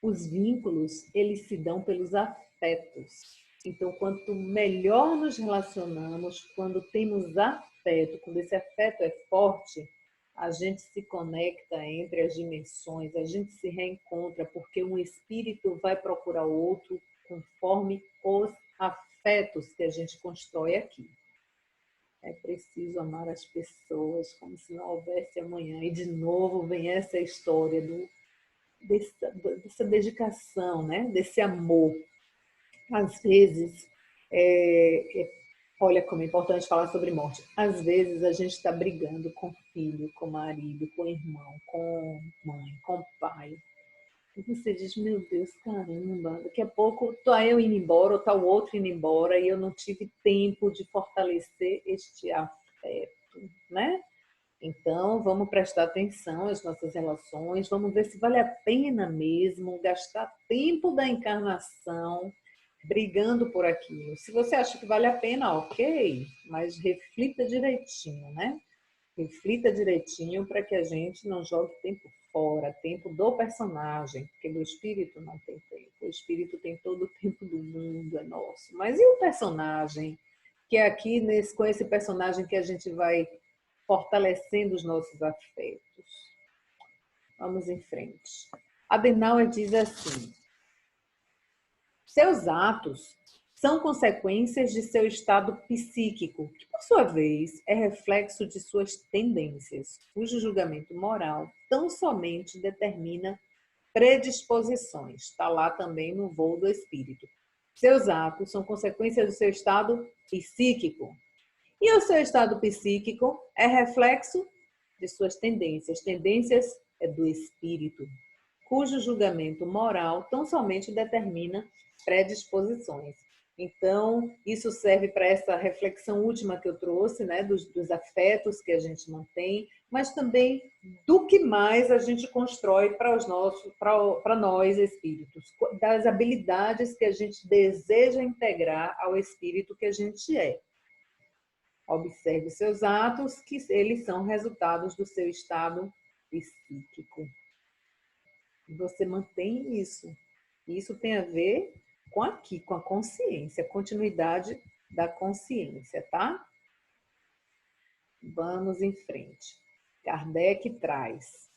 Os vínculos, eles se dão pelos afetos. Então, quanto melhor nos relacionamos, quando temos afeto, quando esse afeto é forte, a gente se conecta entre as dimensões, a gente se reencontra, porque um espírito vai procurar o outro conforme os afetos que a gente constrói aqui. É preciso amar as pessoas como se não houvesse amanhã. E de novo vem essa história dessa dedicação, né? Desse amor. Às vezes, olha como é importante falar sobre morte. Às vezes a gente está brigando com filho, com marido, com irmão, com mãe, com pai. E você diz, meu Deus, caramba, daqui a pouco tá eu indo embora ou tá o outro indo embora e eu não tive tempo de fortalecer este afeto, né? Então, vamos prestar atenção às nossas relações, vamos ver se vale a pena mesmo gastar tempo da encarnação brigando por aquilo. Se você acha que vale a pena, ok, mas reflita direitinho, né? Reflita direitinho para que a gente não jogue tempo fora, tempo do personagem, porque o espírito não tem tempo. O espírito tem todo o tempo do mundo, é nosso. Mas e o personagem? Que é aqui, com esse personagem que a gente vai fortalecendo os nossos afetos. Vamos em frente. Adenauer diz assim: seus atos são consequências de seu estado psíquico, que, por sua vez, é reflexo de suas tendências, cujo julgamento moral tão somente determina predisposições. Está lá também no voo do espírito. Seus atos são consequências do seu estado psíquico. E o seu estado psíquico é reflexo de suas tendências. Tendências é do espírito, cujo julgamento moral tão somente determina predisposições. Então, isso serve para essa reflexão última que eu trouxe, né, dos afetos que a gente mantém, mas também do que mais a gente constrói para nós espíritos, das habilidades que a gente deseja integrar ao espírito que a gente é. Observe seus atos, que eles são resultados do seu estado psíquico. E você mantém isso. Isso tem a ver com aqui, com a consciência, a continuidade da consciência, tá? Vamos em frente. Kardec traz.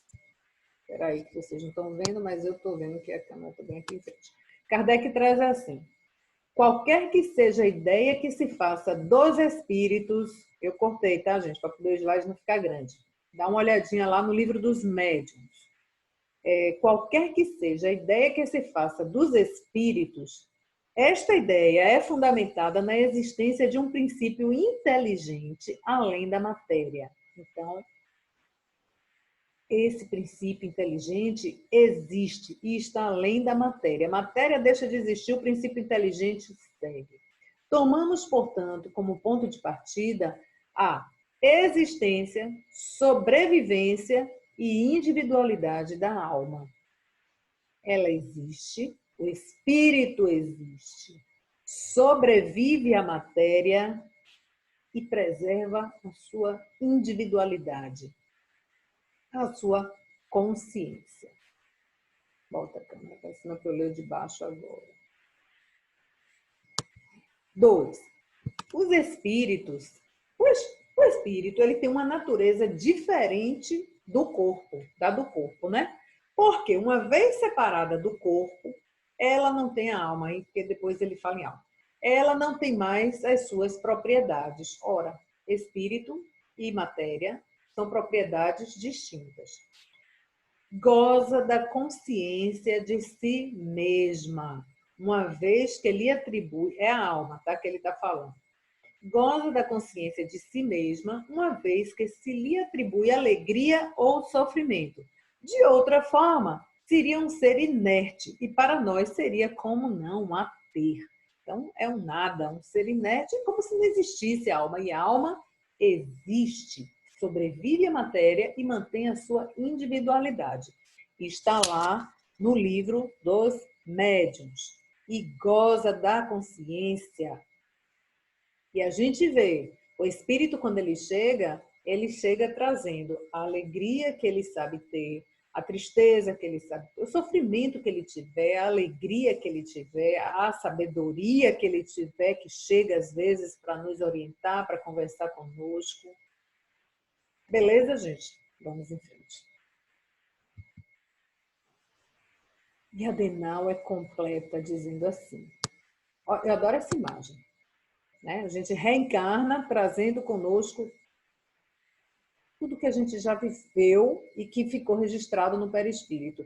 Espera aí que vocês não estão vendo, mas eu estou vendo que a câmera está bem aqui em frente. Kardec traz assim. Qualquer que seja a ideia que se faça dos espíritos, eu cortei, tá, gente? Para poder o slide não ficar grande. Dá uma olhadinha lá no livro dos médiuns. Qualquer que seja a ideia que se faça dos espíritos, esta ideia é fundamentada na existência de um princípio inteligente além da matéria. Então, esse princípio inteligente existe e está além da matéria. A matéria deixa de existir, o princípio inteligente segue. Tomamos, portanto, como ponto de partida a existência, sobrevivência e individualidade da alma. Ela existe, o espírito existe, sobrevive à matéria e preserva a sua individualidade, a sua consciência. Volta a câmera para cima que eu leio de baixo agora. 2. Os espíritos. O espírito ele tem uma natureza diferente do corpo, da do corpo, né? Porque uma vez separada do corpo, ela não tem a alma, porque depois ele fala em alma. Ela não tem mais as suas propriedades. Ora, espírito e matéria são propriedades distintas. Goza da consciência de si mesma, uma vez que lhe atribui, é a alma, tá? Que ele está falando. Goza da consciência de si mesma, uma vez que se lhe atribui alegria ou sofrimento. De outra forma, seria um ser inerte, e para nós seria como não a ter. Então, é um nada, um ser inerte, como se não existisse a alma. E a alma existe, sobrevive à matéria e mantém a sua individualidade. Está lá no livro dos médiuns. E goza da consciência. E a gente vê, o espírito quando ele chega trazendo a alegria que ele sabe ter, a tristeza que ele sabe ter, o sofrimento que ele tiver, a alegria que ele tiver, a sabedoria que ele tiver, que chega às vezes para nos orientar, para conversar conosco. Beleza, gente? Vamos em frente. E a Adenauer completa dizendo assim, eu adoro essa imagem, né? A gente reencarna trazendo conosco tudo que a gente já viveu e que ficou registrado no perispírito.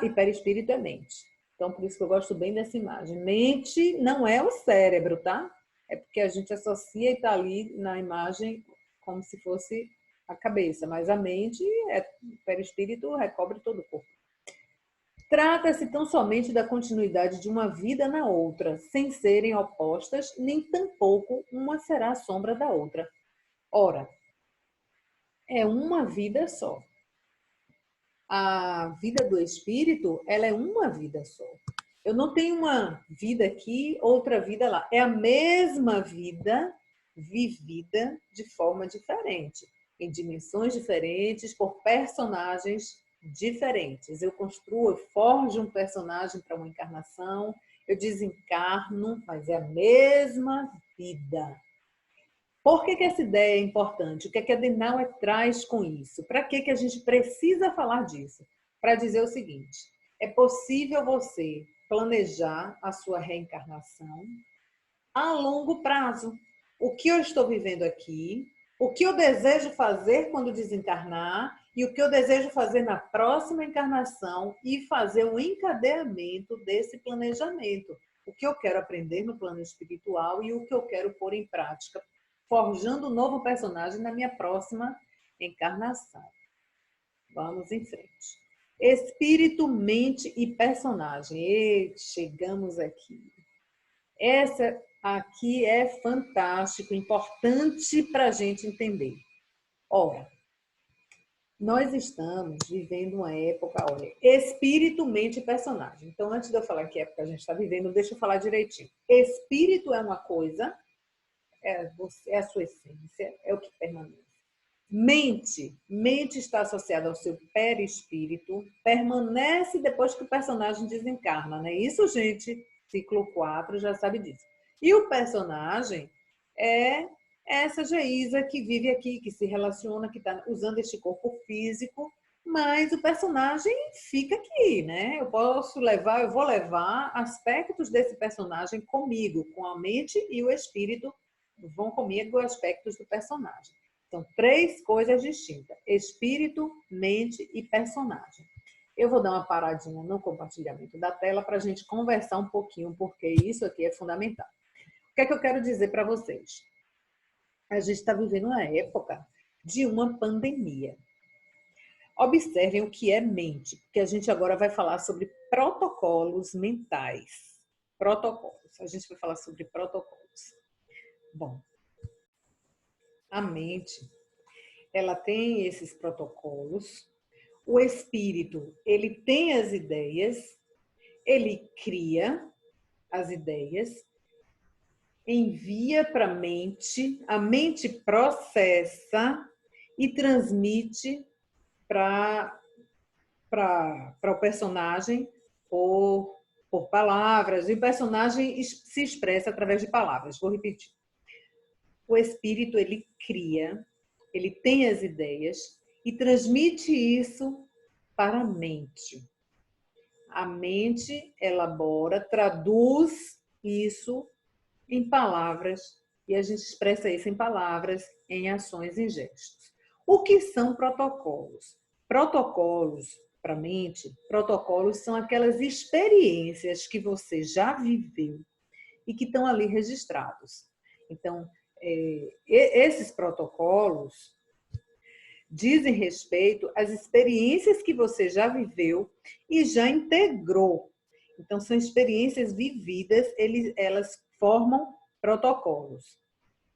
E perispírito é mente. Então, por isso que eu gosto bem dessa imagem. Mente não é o cérebro, tá? É porque a gente associa e está ali na imagem como se fosse a cabeça. Mas a mente, o perispírito recobre todo o corpo. Trata-se tão somente da continuidade de uma vida na outra, sem serem opostas, nem tampouco uma será a sombra da outra. Ora, é uma vida só. A vida do espírito, ela é uma vida só. Eu não tenho uma vida aqui, outra vida lá. É a mesma vida vivida de forma diferente, em dimensões diferentes, por personagens diferentes. Eu construo, eu forjo um personagem para uma encarnação, eu desencarno, mas é a mesma vida. Por que essa ideia é importante? O que a Adenauer traz com isso? Para que a gente precisa falar disso? Para dizer o seguinte, é possível você planejar a sua reencarnação a longo prazo. O que eu estou vivendo aqui, o que eu desejo fazer quando desencarnar e o que eu desejo fazer na próxima encarnação e fazer um encadeamento desse planejamento. O que eu quero aprender no plano espiritual e o que eu quero pôr em prática, forjando um novo personagem na minha próxima encarnação. Vamos em frente. Espírito, mente e personagem. E chegamos aqui. Essa aqui é fantástico, importante para a gente entender. Ora, nós estamos vivendo uma época, olha, espírito, mente e personagem. Então, antes de eu falar que época a gente está vivendo, deixa eu falar direitinho. Espírito é uma coisa, É a sua essência, é o que permanece. Mente está associada ao seu perispírito, permanece depois que o personagem desencarna, né? Isso, gente, ciclo 4 já sabe disso. E o personagem é essa Geisa que vive aqui, que se relaciona, que está usando este corpo físico, mas o personagem fica aqui, né? Eu vou levar aspectos desse personagem comigo, com a mente e o espírito vão comigo aspectos do personagem. São 3 coisas distintas: espírito, mente e personagem. Eu vou dar uma paradinha no compartilhamento da tela para a gente conversar um pouquinho, porque isso aqui é fundamental. O que é que eu quero dizer para vocês? A gente está vivendo uma época de uma pandemia. Observem o que é mente, porque a gente agora vai falar sobre protocolos mentais. Protocolos. A gente vai falar sobre protocolos. Bom, a mente, ela tem esses protocolos. O espírito, ele tem as ideias, ele cria as ideias, envia para a mente processa e transmite para o personagem por palavras. E o personagem se expressa através de palavras. Vou repetir. O espírito, ele cria, ele tem as ideias e transmite isso para a mente. A mente elabora, traduz isso em palavras e a gente expressa isso em palavras, em ações, em gestos. O que são protocolos? Protocolos, para a mente, protocolos são aquelas experiências que você já viveu e que estão ali registrados. Então, esses protocolos dizem respeito às experiências que você já viveu e já integrou. Então, são experiências vividas, elas formam protocolos.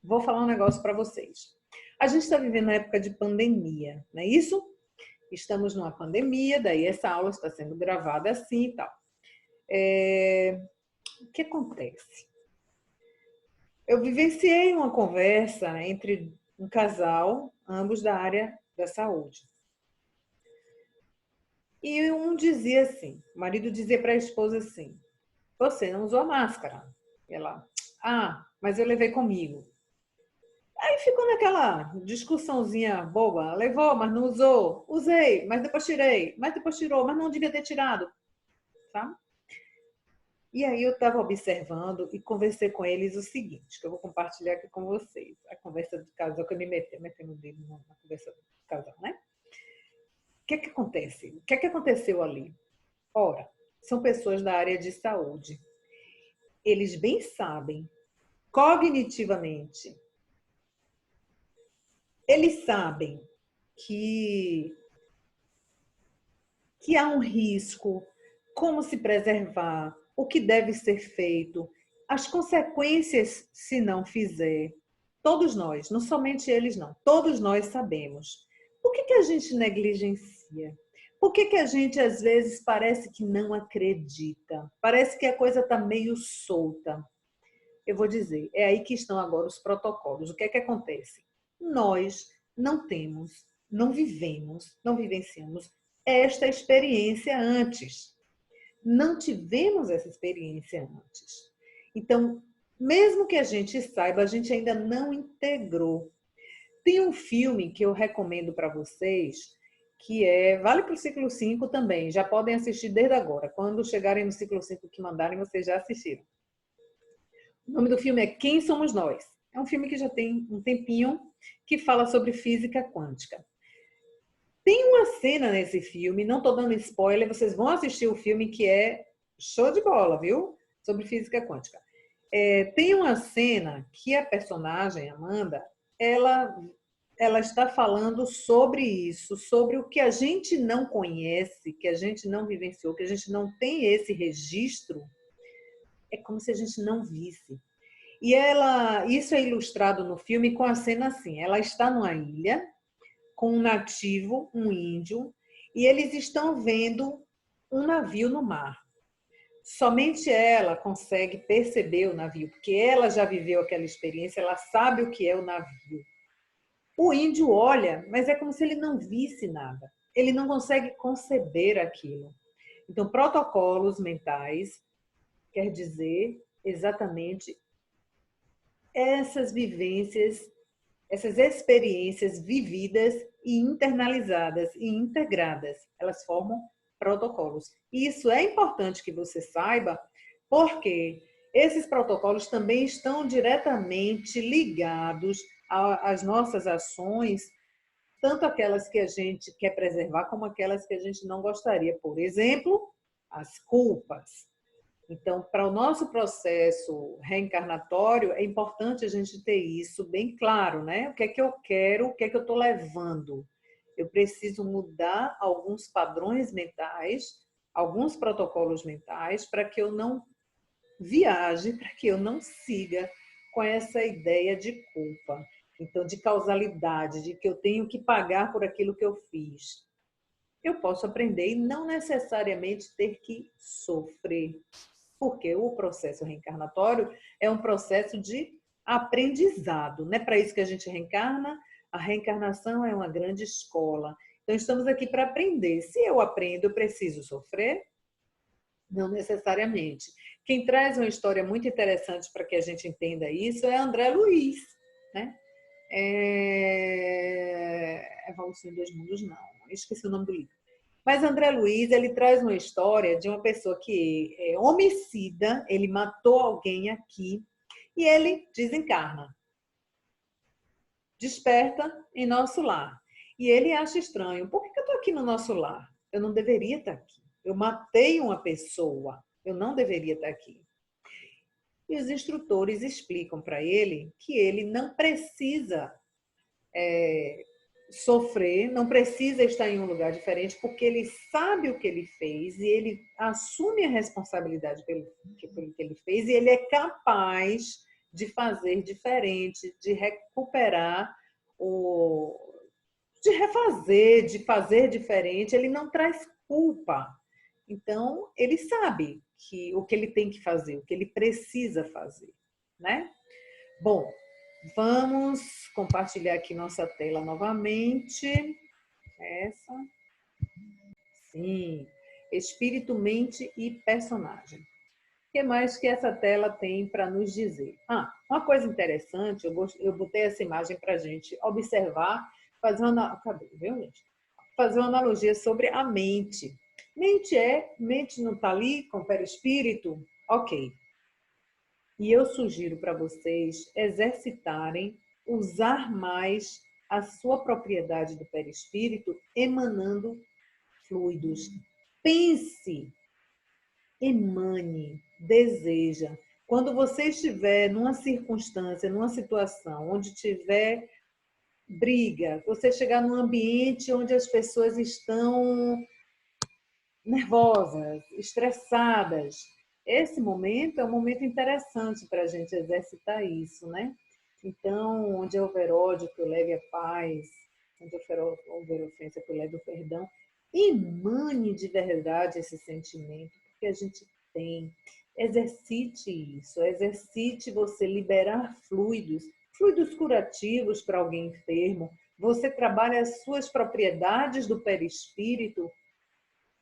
Vou falar um negócio para vocês. A gente está vivendo uma época de pandemia, não é isso? Estamos numa pandemia, daí essa aula está sendo gravada assim e tal. O que acontece? Eu vivenciei uma conversa entre um casal, ambos da área da saúde. E um dizia assim, o marido dizia para a esposa assim: você não usou máscara. E ela: mas eu levei comigo. Aí ficou naquela discussãozinha boba. Levou, mas não usou. Usei, mas depois tirei. Mas depois tirou, mas não devia ter tirado. Tá? E aí eu estava observando e conversei com eles o seguinte, que eu vou compartilhar aqui com vocês. A conversa do casal, que eu me metendo dedo na conversa do casal, né? O que é que acontece? O que é que aconteceu ali? Ora, são pessoas da área de saúde. Eles bem sabem, cognitivamente, eles sabem que há um risco, como se preservar, o que deve ser feito, as consequências se não fizer. Todos nós, não somente eles não, todos nós sabemos. Por que a gente negligencia? Por que a gente, às vezes, parece que não acredita? Parece que a coisa está meio solta. Eu vou dizer, é aí que estão agora os protocolos. O que é que acontece? Nós não temos, não vivemos, não vivenciamos esta experiência antes. Não tivemos essa experiência antes. Então, mesmo que a gente saiba, a gente ainda não integrou. Tem um filme que eu recomendo para vocês, que vale para o ciclo 5 também, já podem assistir desde agora. Quando chegarem no ciclo 5 que mandarem, vocês já assistiram. O nome do filme é Quem Somos Nós? É um filme que já tem um tempinho, que fala sobre física quântica. Tem uma cena nesse filme, não estou dando spoiler, vocês vão assistir o filme que é show de bola, viu? Sobre física quântica. Tem uma cena que a personagem, Amanda, ela está falando sobre isso, sobre o que a gente não conhece, que a gente não vivenciou, que a gente não tem esse registro, é como se a gente não visse. E isso é ilustrado no filme com a cena assim, ela está numa ilha com um nativo, um índio, e eles estão vendo um navio no mar. somente ela consegue perceber o navio, porque ela já viveu aquela experiência, ela sabe o que é o navio. O índio olha, mas é como se ele não visse nada. Ele não consegue conceber aquilo. Então, protocolos mentais quer dizer exatamente essas vivências, essas experiências vividas e internalizadas e integradas. Elas formam protocolos. E isso é importante que você saiba, porque esses protocolos também estão diretamente ligados às nossas ações, tanto aquelas que a gente quer preservar, como aquelas que a gente não gostaria. Por exemplo, as culpas. Então, para o nosso processo reencarnatório, é importante a gente ter isso bem claro, né? O que é que eu quero, o que é que eu estou levando. Eu preciso mudar alguns padrões mentais, alguns protocolos mentais, para que eu não viaje, para que eu não siga com essa ideia de culpa. Então, de causalidade, de que eu tenho que pagar por aquilo que eu fiz. Eu posso aprender e não necessariamente ter que sofrer, porque o processo reencarnatório é um processo de aprendizado. Não é para isso que a gente reencarna, a reencarnação é uma grande escola. Então, estamos aqui para aprender. Se eu aprendo, eu preciso sofrer? Não necessariamente. Quem traz uma história muito interessante para que a gente entenda isso é André Luiz, né? Evolução em Dois Mundos, não. Esqueci o nome do livro. Mas André Luiz, ele traz uma história de uma pessoa que é homicida, ele matou alguém aqui e ele desencarna. Desperta em nosso lar. E ele acha estranho. Por que eu estou aqui no nosso lar? Eu não deveria estar aqui. Eu matei uma pessoa. Eu não deveria estar aqui. E os instrutores explicam para ele que ele não precisa sofrer, não precisa estar em um lugar diferente, porque ele sabe o que ele fez e ele assume a responsabilidade pelo que ele fez e ele é capaz de fazer diferente, de recuperar de refazer, de fazer diferente. Ele não traz culpa. Então, ele sabe que o que ele tem que fazer, o que ele precisa fazer, né? Bom, vamos compartilhar aqui nossa tela novamente. Essa. Sim. Espírito, mente e personagem. O que mais que essa tela tem para nos dizer? Uma coisa interessante, eu botei essa imagem para a gente observar, fazer uma analogia sobre a mente. Mente não está ali com o perispírito? Ok. E eu sugiro para vocês exercitarem, usar mais a sua propriedade do perispírito emanando fluidos. Pense, emane, deseja. Quando você estiver numa circunstância, numa situação onde tiver briga, você chegar num ambiente onde as pessoas estão nervosas, estressadas, esse momento é um momento interessante para a gente exercitar isso, né? Então, onde houver ódio, que eu leve a paz, onde houver ofensa, que eu leve o perdão. Emane de verdade esse sentimento, porque a gente tem. Exercite isso, exercite você liberar fluidos, fluidos curativos para alguém enfermo. Você trabalha as suas propriedades do perispírito.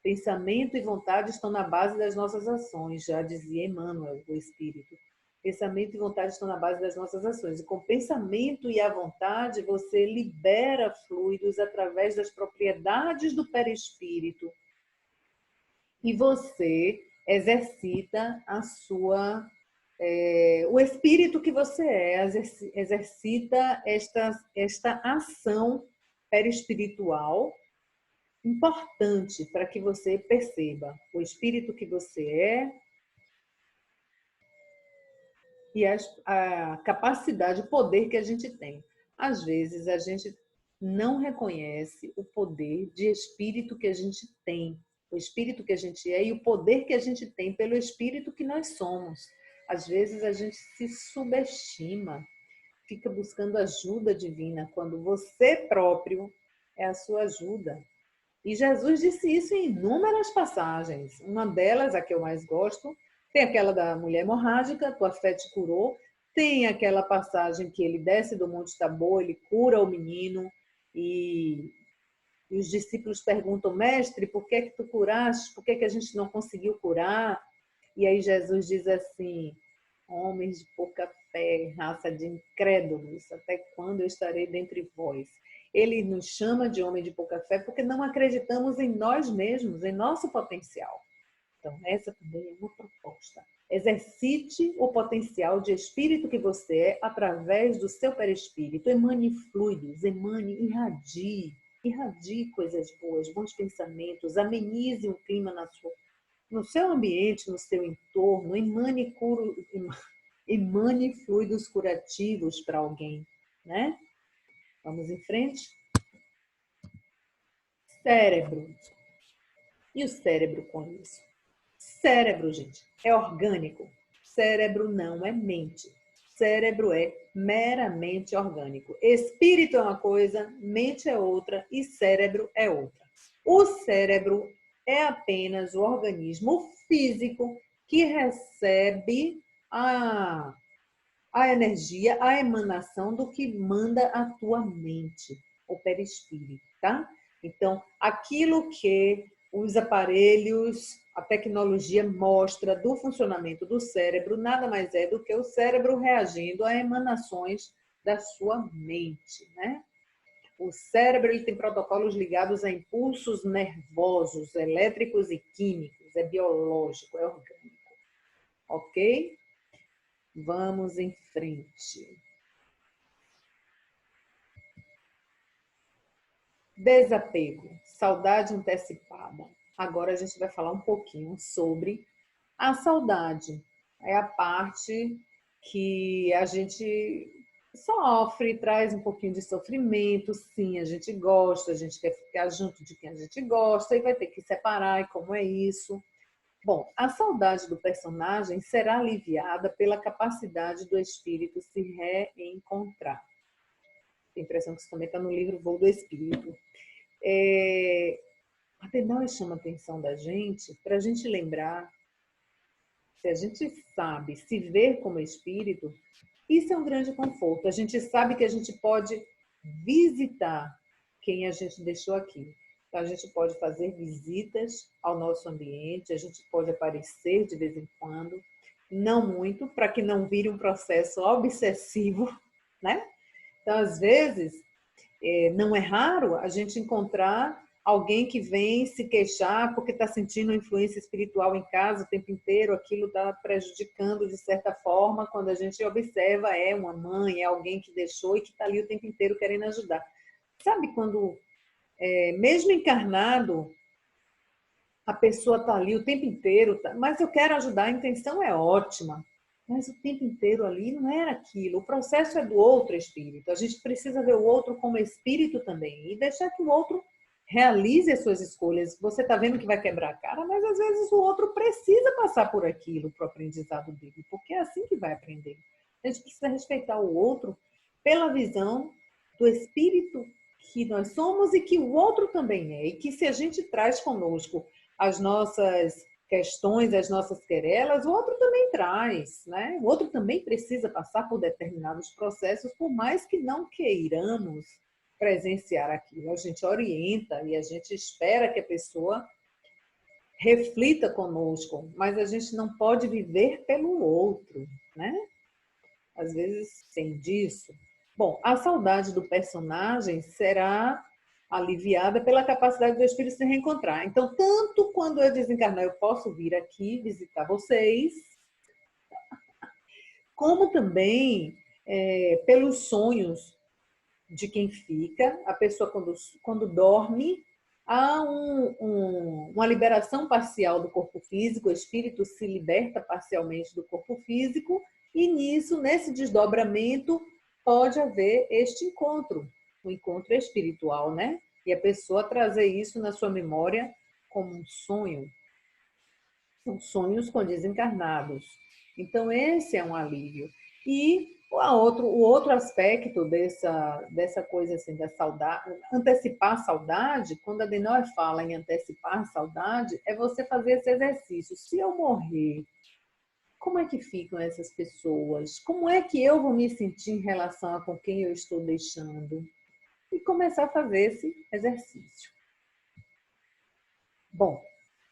Pensamento e vontade estão na base das nossas ações, já dizia Emmanuel, o Espírito. Pensamento e vontade estão na base das nossas ações. E com o pensamento e a vontade, você libera fluidos através das propriedades do perispírito. E você exercita o espírito que você exercita esta ação perispiritual importante para que você perceba o espírito que você é e a capacidade, o poder que a gente tem. Às vezes, a gente não reconhece o poder de espírito que a gente tem, o espírito que a gente é e o poder que a gente tem pelo espírito que nós somos. Às vezes, a gente se subestima, fica buscando ajuda divina, quando você próprio é a sua ajuda. E Jesus disse isso em inúmeras passagens. Uma delas, a que eu mais gosto, tem aquela da mulher hemorrágica, tua fé te curou. Tem aquela passagem que ele desce do Monte Tabor, ele cura o menino e os discípulos perguntam, mestre, por que que tu curaste? Por que que a gente não conseguiu curar? E aí Jesus diz assim, homens de pouca fé, raça de incrédulos, até quando eu estarei dentre vós? Ele nos chama de homem de pouca fé porque não acreditamos em nós mesmos, em nosso potencial. Então, essa também é uma proposta. Exercite o potencial de espírito que você é através do seu perispírito. Emane fluidos, emane, irradie coisas boas, bons pensamentos, amenize um clima no seu ambiente, no seu entorno, emane fluidos curativos para alguém, né? Vamos em frente. Cérebro. E o cérebro com isso? Cérebro, gente, é orgânico. Cérebro não é mente. Cérebro é meramente orgânico. Espírito é uma coisa, mente é outra e cérebro é outra. O cérebro é apenas o organismo físico que recebe a energia, a emanação do que manda a tua mente, o perispírito, tá? Então, aquilo que os aparelhos, a tecnologia mostra do funcionamento do cérebro, nada mais é do que o cérebro reagindo a emanações da sua mente, né? O cérebro ele tem protocolos ligados a impulsos nervosos, elétricos e químicos, é biológico, é orgânico, ok? Vamos em frente. Desapego, saudade antecipada. Agora a gente vai falar um pouquinho sobre a saudade. É a parte que a gente sofre, traz um pouquinho de sofrimento. Sim, a gente gosta, a gente quer ficar junto de quem a gente gosta e vai ter que separar. E como é isso? Bom, a saudade do personagem será aliviada pela capacidade do espírito se reencontrar. Tenho a impressão que isso também está no livro Voo do Espírito. A Tenóia chama a atenção da gente para a gente lembrar, se a gente sabe se ver como espírito, isso é um grande conforto. A gente sabe que a gente pode visitar quem a gente deixou aqui. Então, a gente pode fazer visitas ao nosso ambiente, a gente pode aparecer de vez em quando, não muito, para que não vire um processo obsessivo, né? Então, às vezes, não é raro a gente encontrar alguém que vem se queixar porque está sentindo influência espiritual em casa o tempo inteiro, aquilo está prejudicando de certa forma, quando a gente observa, é uma mãe, é alguém que deixou e que está ali o tempo inteiro querendo ajudar. Sabe quando, mesmo encarnado, a pessoa está ali o tempo inteiro, mas eu quero ajudar, a intenção é ótima, mas o tempo inteiro ali não era aquilo. O processo é do outro espírito. A gente precisa ver o outro como espírito também e deixar que o outro realize as suas escolhas. Você está vendo que vai quebrar a cara, mas às vezes o outro precisa passar por aquilo para o aprendizado dele, porque é assim que vai aprender. A gente precisa respeitar o outro pela visão do espírito que nós somos e que o outro também é. E que se a gente traz conosco as nossas questões, as nossas querelas, o outro também traz, né? O outro também precisa passar por determinados processos, por mais que não queiramos presenciar aquilo. A gente orienta e a gente espera que a pessoa reflita conosco, mas a gente não pode viver pelo outro, né? Às vezes tem disso. Bom, a saudade do personagem será aliviada pela capacidade do espírito se reencontrar. Então, tanto quando eu desencarnar, eu posso vir aqui visitar vocês, como também pelos sonhos de quem fica. A pessoa, quando dorme, há uma liberação parcial do corpo físico, o espírito se liberta parcialmente do corpo físico, e nisso, nesse desdobramento, pode haver este encontro, o encontro espiritual, né? E a pessoa trazer isso na sua memória como um sonho. São sonhos com desencarnados. Então, esse é um alívio. E O outro aspecto dessa coisa assim da saudade, antecipar a saudade, quando a Denor fala em antecipar a saudade, é você fazer esse exercício. Se eu morrer, como é que ficam essas pessoas? Como é que eu vou me sentir em relação a com quem eu estou deixando? E começar a fazer esse exercício. Bom,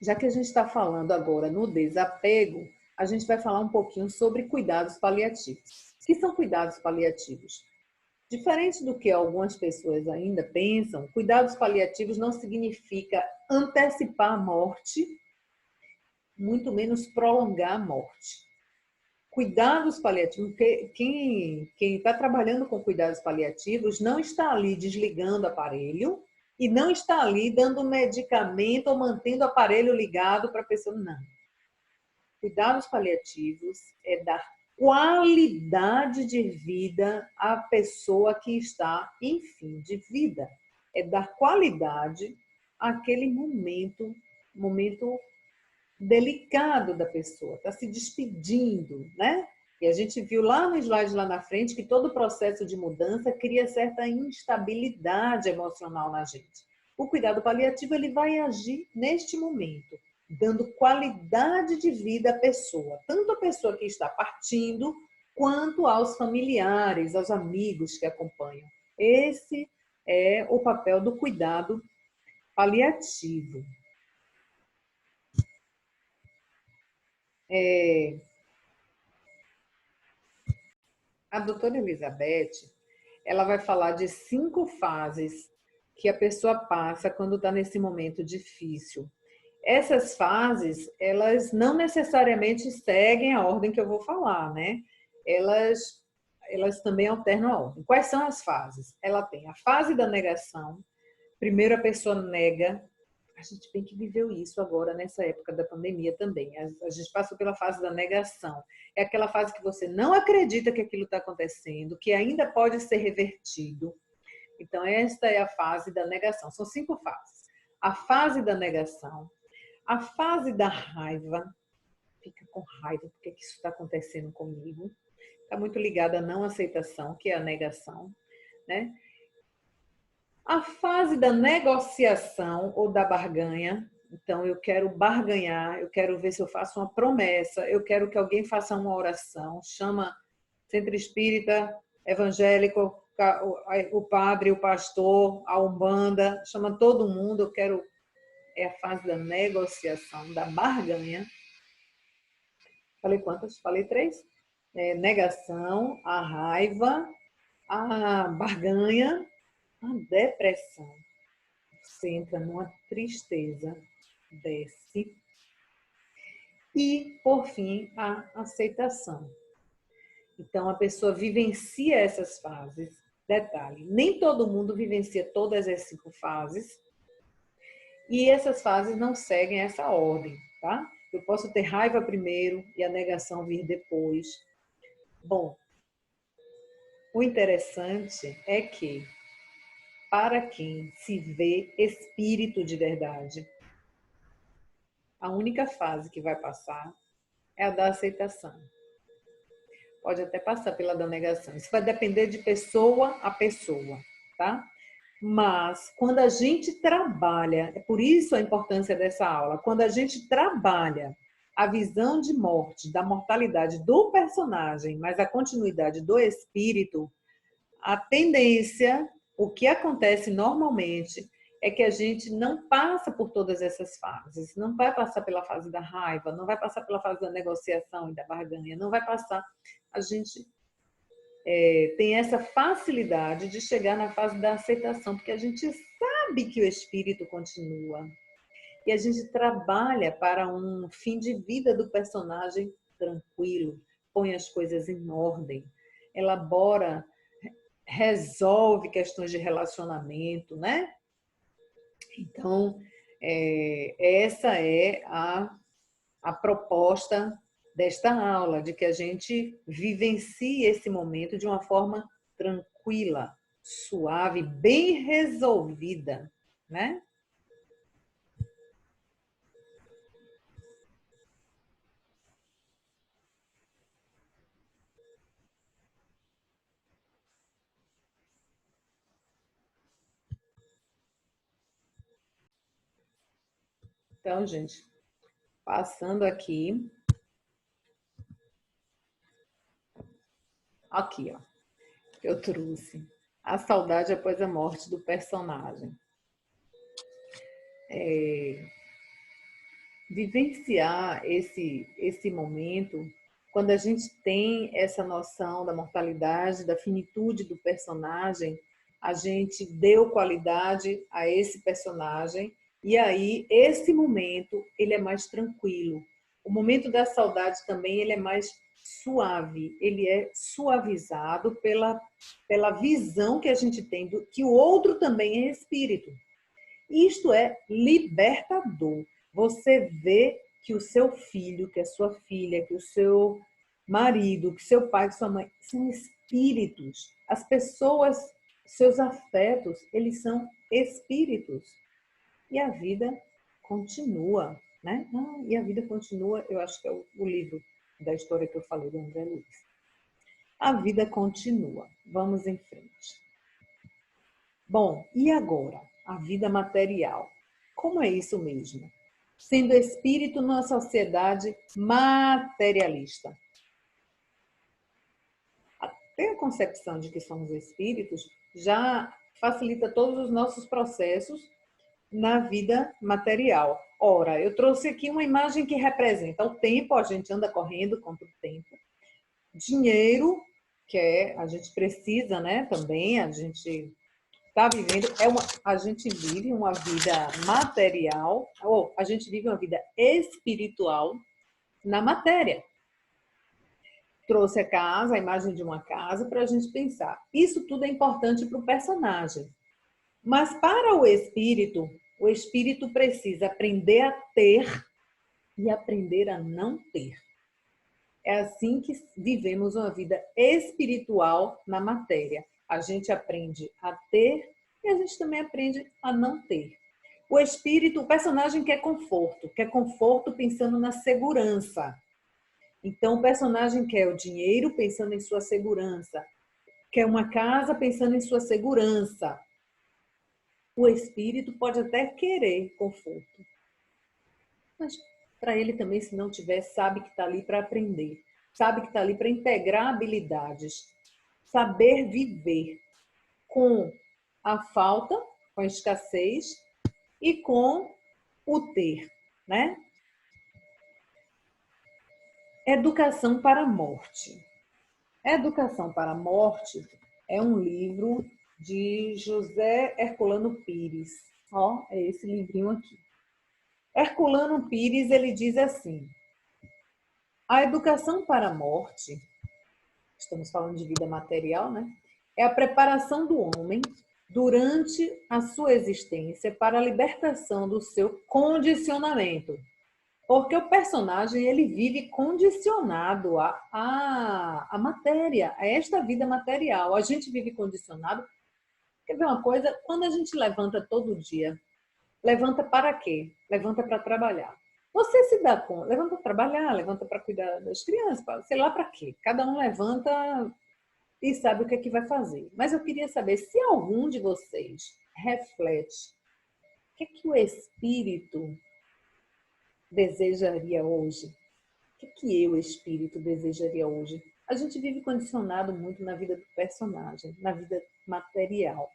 já que a gente está falando agora no desapego, a gente vai falar um pouquinho sobre cuidados paliativos. O que são cuidados paliativos? Diferente do que algumas pessoas ainda pensam, cuidados paliativos não significa antecipar a morte, muito menos prolongar a morte. Cuidados paliativos, quem está trabalhando com cuidados paliativos não está ali desligando o aparelho e não está ali dando medicamento ou mantendo o aparelho ligado para a pessoa, não. Cuidados paliativos é dar qualidade de vida à pessoa que está em fim de vida. É dar qualidade àquele momento delicado da pessoa, está se despedindo, né? E a gente viu lá no slide lá na frente que todo processo de mudança cria certa instabilidade emocional na gente. O cuidado paliativo ele vai agir neste momento, dando qualidade de vida à pessoa, tanto a pessoa que está partindo, quanto aos familiares, aos amigos que acompanham. Esse é o papel do cuidado paliativo. A doutora Elizabeth, ela vai falar de 5 fases que a pessoa passa quando está nesse momento difícil. Essas fases, elas não necessariamente seguem a ordem que eu vou falar, né? Elas também alternam a ordem. Quais são as fases? Ela tem a fase da negação. Primeiro a pessoa nega. A gente tem que viver isso agora, nessa época da pandemia também. A gente passou pela fase da negação. É aquela fase que você não acredita que aquilo está acontecendo, que ainda pode ser revertido. Então, esta é a fase da negação. São 5 fases. A fase da negação, a fase da raiva, fica com raiva, por que isso está acontecendo comigo? Está muito ligada à não aceitação, que é a negação, né? A fase da negociação ou da barganha, então eu quero barganhar, eu quero ver se eu faço uma promessa, eu quero que alguém faça uma oração, chama centro espírita, evangélico, o padre, o pastor, a umbanda, chama todo mundo, eu quero, é a fase da negociação, da barganha. Falei quantas? Falei 3? Negação, a raiva, a barganha, a depressão. Você entra numa tristeza, desce. E, por fim, a aceitação. Então, a pessoa vivencia essas fases. Detalhe, nem todo mundo vivencia todas as 5 fases. E essas fases não seguem essa ordem, tá? Eu posso ter raiva primeiro e a negação vir depois. Bom, o interessante é que, para quem se vê espírito de verdade, a única fase que vai passar é a da aceitação. Pode até passar pela da negação. Isso vai depender de pessoa a pessoa, tá? Mas quando a gente trabalha, é por isso a importância dessa aula, quando a gente trabalha a visão de morte, da mortalidade do personagem, mas a continuidade do espírito, a tendência, o que acontece normalmente, é que a gente não passa por todas essas fases, não vai passar pela fase da raiva, não vai passar pela fase da negociação e da barganha, não vai passar. A gente tem essa facilidade de chegar na fase da aceitação, porque a gente sabe que o espírito continua. E a gente trabalha para um fim de vida do personagem tranquilo, põe as coisas em ordem, elabora, resolve questões de relacionamento, né? Então, essa é a proposta desta aula, de que a gente vivencie esse momento de uma forma tranquila, suave, bem resolvida, né? Então, gente, passando aqui. Aqui, ó. Eu trouxe a saudade após a morte do personagem. Vivenciar esse momento, quando a gente tem essa noção da mortalidade, da finitude do personagem, a gente deu qualidade a esse personagem e aí esse momento ele é mais tranquilo. O momento da saudade também ele é mais suave, ele é suavizado pela visão que a gente tem do que o outro também é espírito. Isto é libertador. Você vê que o seu filho, que a sua filha, que o seu marido, que seu pai, que sua mãe são espíritos. As pessoas, seus afetos, eles são espíritos. E a vida continua, né? E a vida continua, eu acho que é o livro da história que eu falei do André Luiz. A vida continua. Vamos em frente. Bom, e agora? A vida material. Como é isso mesmo? Sendo espírito numa sociedade materialista. Até a concepção de que somos espíritos já facilita todos os nossos processos na vida material. Ora, eu trouxe aqui uma imagem que representa o tempo, a gente anda correndo contra o tempo. Dinheiro, que a gente precisa, né? Também a gente está vivendo, a gente vive uma vida material, ou a gente vive uma vida espiritual na matéria. Trouxe a casa, a imagem de uma casa, para a gente pensar. Isso tudo é importante para o personagem. Mas para o espírito precisa aprender a ter e aprender a não ter. É assim que vivemos uma vida espiritual na matéria. A gente aprende a ter e a gente também aprende a não ter. O espírito, o personagem quer conforto pensando na segurança. Então, o personagem quer o dinheiro pensando em sua segurança, quer uma casa pensando em sua segurança. O espírito pode até querer conforto, mas para ele também, se não tiver, sabe que está ali para aprender, sabe que está ali para integrar habilidades, saber viver com a falta, com a escassez e com o ter, né? Educação para a Morte. Educação para a Morte é um livro de José Herculano Pires. Ó, é esse livrinho aqui. Herculano Pires, ele diz assim: a educação para a morte, estamos falando de vida material, né? É a preparação do homem durante a sua existência para a libertação do seu condicionamento. Porque o personagem ele vive condicionado à matéria, a esta vida material. A gente vive condicionado. Quer ver uma coisa? Quando a gente levanta todo dia, levanta para quê? Levanta para trabalhar. Você se dá conta, levanta para trabalhar, levanta para cuidar das crianças, sei lá para quê. Cada um levanta e sabe o que é que vai fazer. Mas eu queria saber se algum de vocês reflete o que é que o espírito desejaria hoje? O que eu, espírito, desejaria hoje? A gente vive condicionado muito na vida do personagem, na vida material.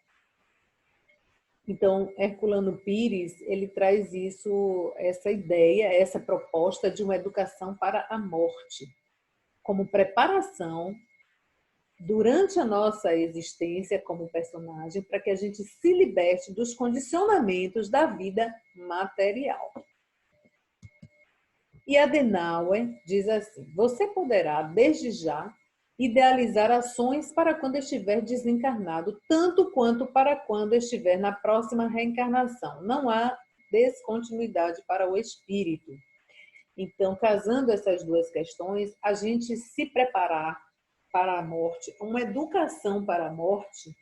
Então, Herculano Pires, ele traz isso, essa ideia, essa proposta de uma educação para a morte, como preparação durante a nossa existência como personagem, para que a gente se liberte dos condicionamentos da vida material. E Adenauer diz assim: você poderá, desde já, idealizar ações para quando estiver desencarnado, tanto quanto para quando estiver na próxima reencarnação. Não há descontinuidade para o espírito. Então, casando essas duas questões, a gente se preparar para a morte, uma educação para a morte,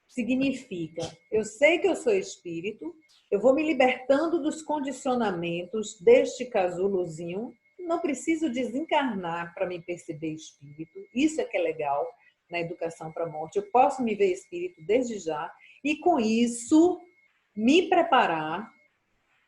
significa, eu sei que eu sou espírito, eu vou me libertando dos condicionamentos deste casulozinho, não preciso desencarnar para me perceber espírito, isso é que é legal na educação para a morte, eu posso me ver espírito desde já, e com isso me preparar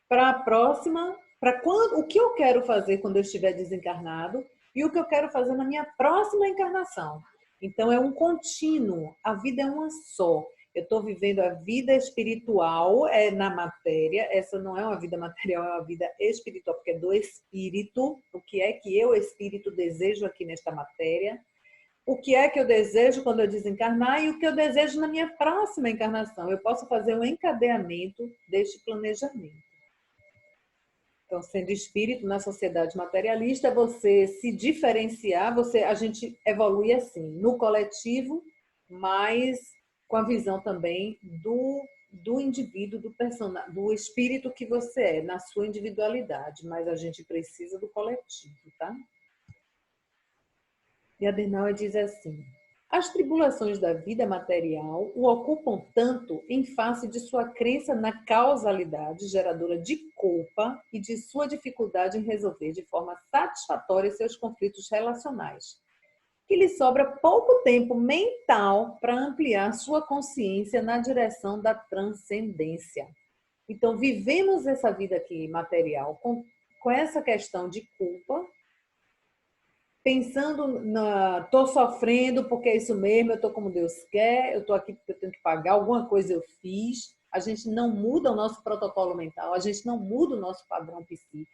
para a próxima para quando, o que eu quero fazer quando eu estiver desencarnado e o que eu quero fazer na minha próxima encarnação. Então é um contínuo, a vida é uma só. Eu estou vivendo a vida espiritual na matéria, essa não é uma vida material, é uma vida espiritual, porque é do espírito, o que é que eu, espírito, desejo aqui nesta matéria, o que é que eu desejo quando eu desencarnar e o que eu desejo na minha próxima encarnação. Eu posso fazer um encadeamento deste planejamento. Então, sendo espírito na sociedade materialista, você se diferenciar, a gente evolui assim, no coletivo, mas com a visão também do indivíduo, do espírito que você é, na sua individualidade, mas a gente precisa do coletivo, tá? E Adenauer diz assim: as tribulações da vida material o ocupam tanto em face de sua crença na causalidade geradora de culpa e de sua dificuldade em resolver de forma satisfatória seus conflitos relacionais, que lhe sobra pouco tempo mental para ampliar sua consciência na direção da transcendência. Então, vivemos essa vida aqui material com essa questão de culpa, pensando tô sofrendo porque é isso mesmo, eu tô como Deus quer, eu tô aqui porque eu tenho que pagar, alguma coisa eu fiz. A gente não muda o nosso protocolo mental, a gente não muda o nosso padrão psíquico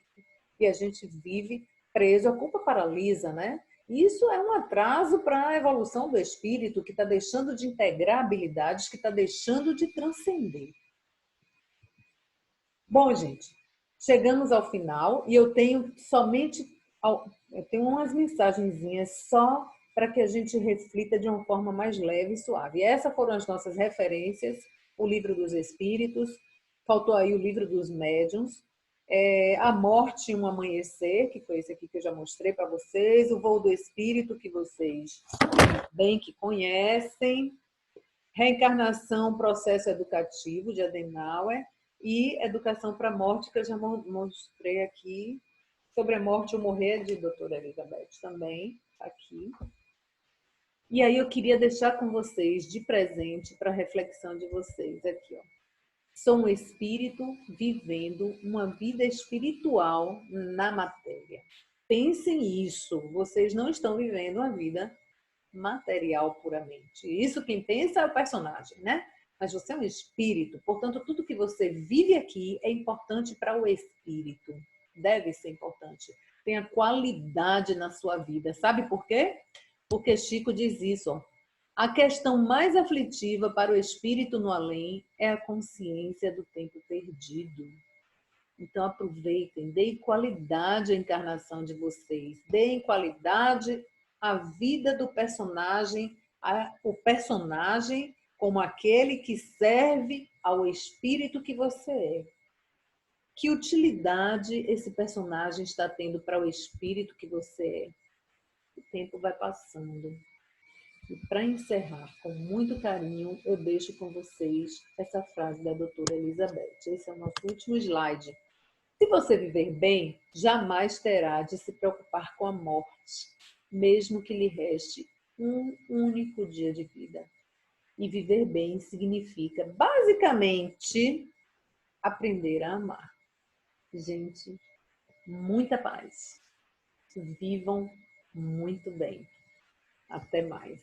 e a gente vive preso, a culpa paralisa, né? Isso é um atraso para a evolução do espírito, que está deixando de integrar habilidades, que está deixando de transcender. Bom, gente, chegamos ao final e eu tenho umas mensagenzinhas só para que a gente reflita de uma forma mais leve e suave. E essas foram as nossas referências, o Livro dos Espíritos, faltou aí o Livro dos Médiuns, A Morte e um Amanhecer, que foi esse aqui que eu já mostrei para vocês, o Voo do Espírito, que vocês bem que conhecem, Reencarnação, Processo Educativo, de Adenauer, e Educação para a Morte, que eu já mostrei aqui, sobre a morte ou morrer, de doutora Elizabeth também, aqui. E aí eu queria deixar com vocês, de presente, para a reflexão de vocês aqui, ó. Sou um espírito vivendo uma vida espiritual na matéria. Pensem isso, vocês não estão vivendo uma vida material puramente. Isso quem pensa é o personagem, né? Mas você é um espírito, portanto, tudo que você vive aqui é importante para o espírito. Deve ser importante. Tenha qualidade na sua vida. Sabe por quê? Porque Chico diz isso, ó. A questão mais aflitiva para o espírito no além é a consciência do tempo perdido. Então aproveitem, deem qualidade à encarnação de vocês, deem qualidade à vida do personagem, o personagem como aquele que serve ao espírito que você é. Que utilidade esse personagem está tendo para o espírito que você é? O tempo vai passando. E para encerrar, com muito carinho, eu deixo com vocês essa frase da doutora Elizabeth. Esse é o nosso último slide. Se você viver bem, jamais terá de se preocupar com a morte, mesmo que lhe reste um único dia de vida. E viver bem significa, basicamente, aprender a amar. Gente, muita paz. Vivam muito bem. Até mais.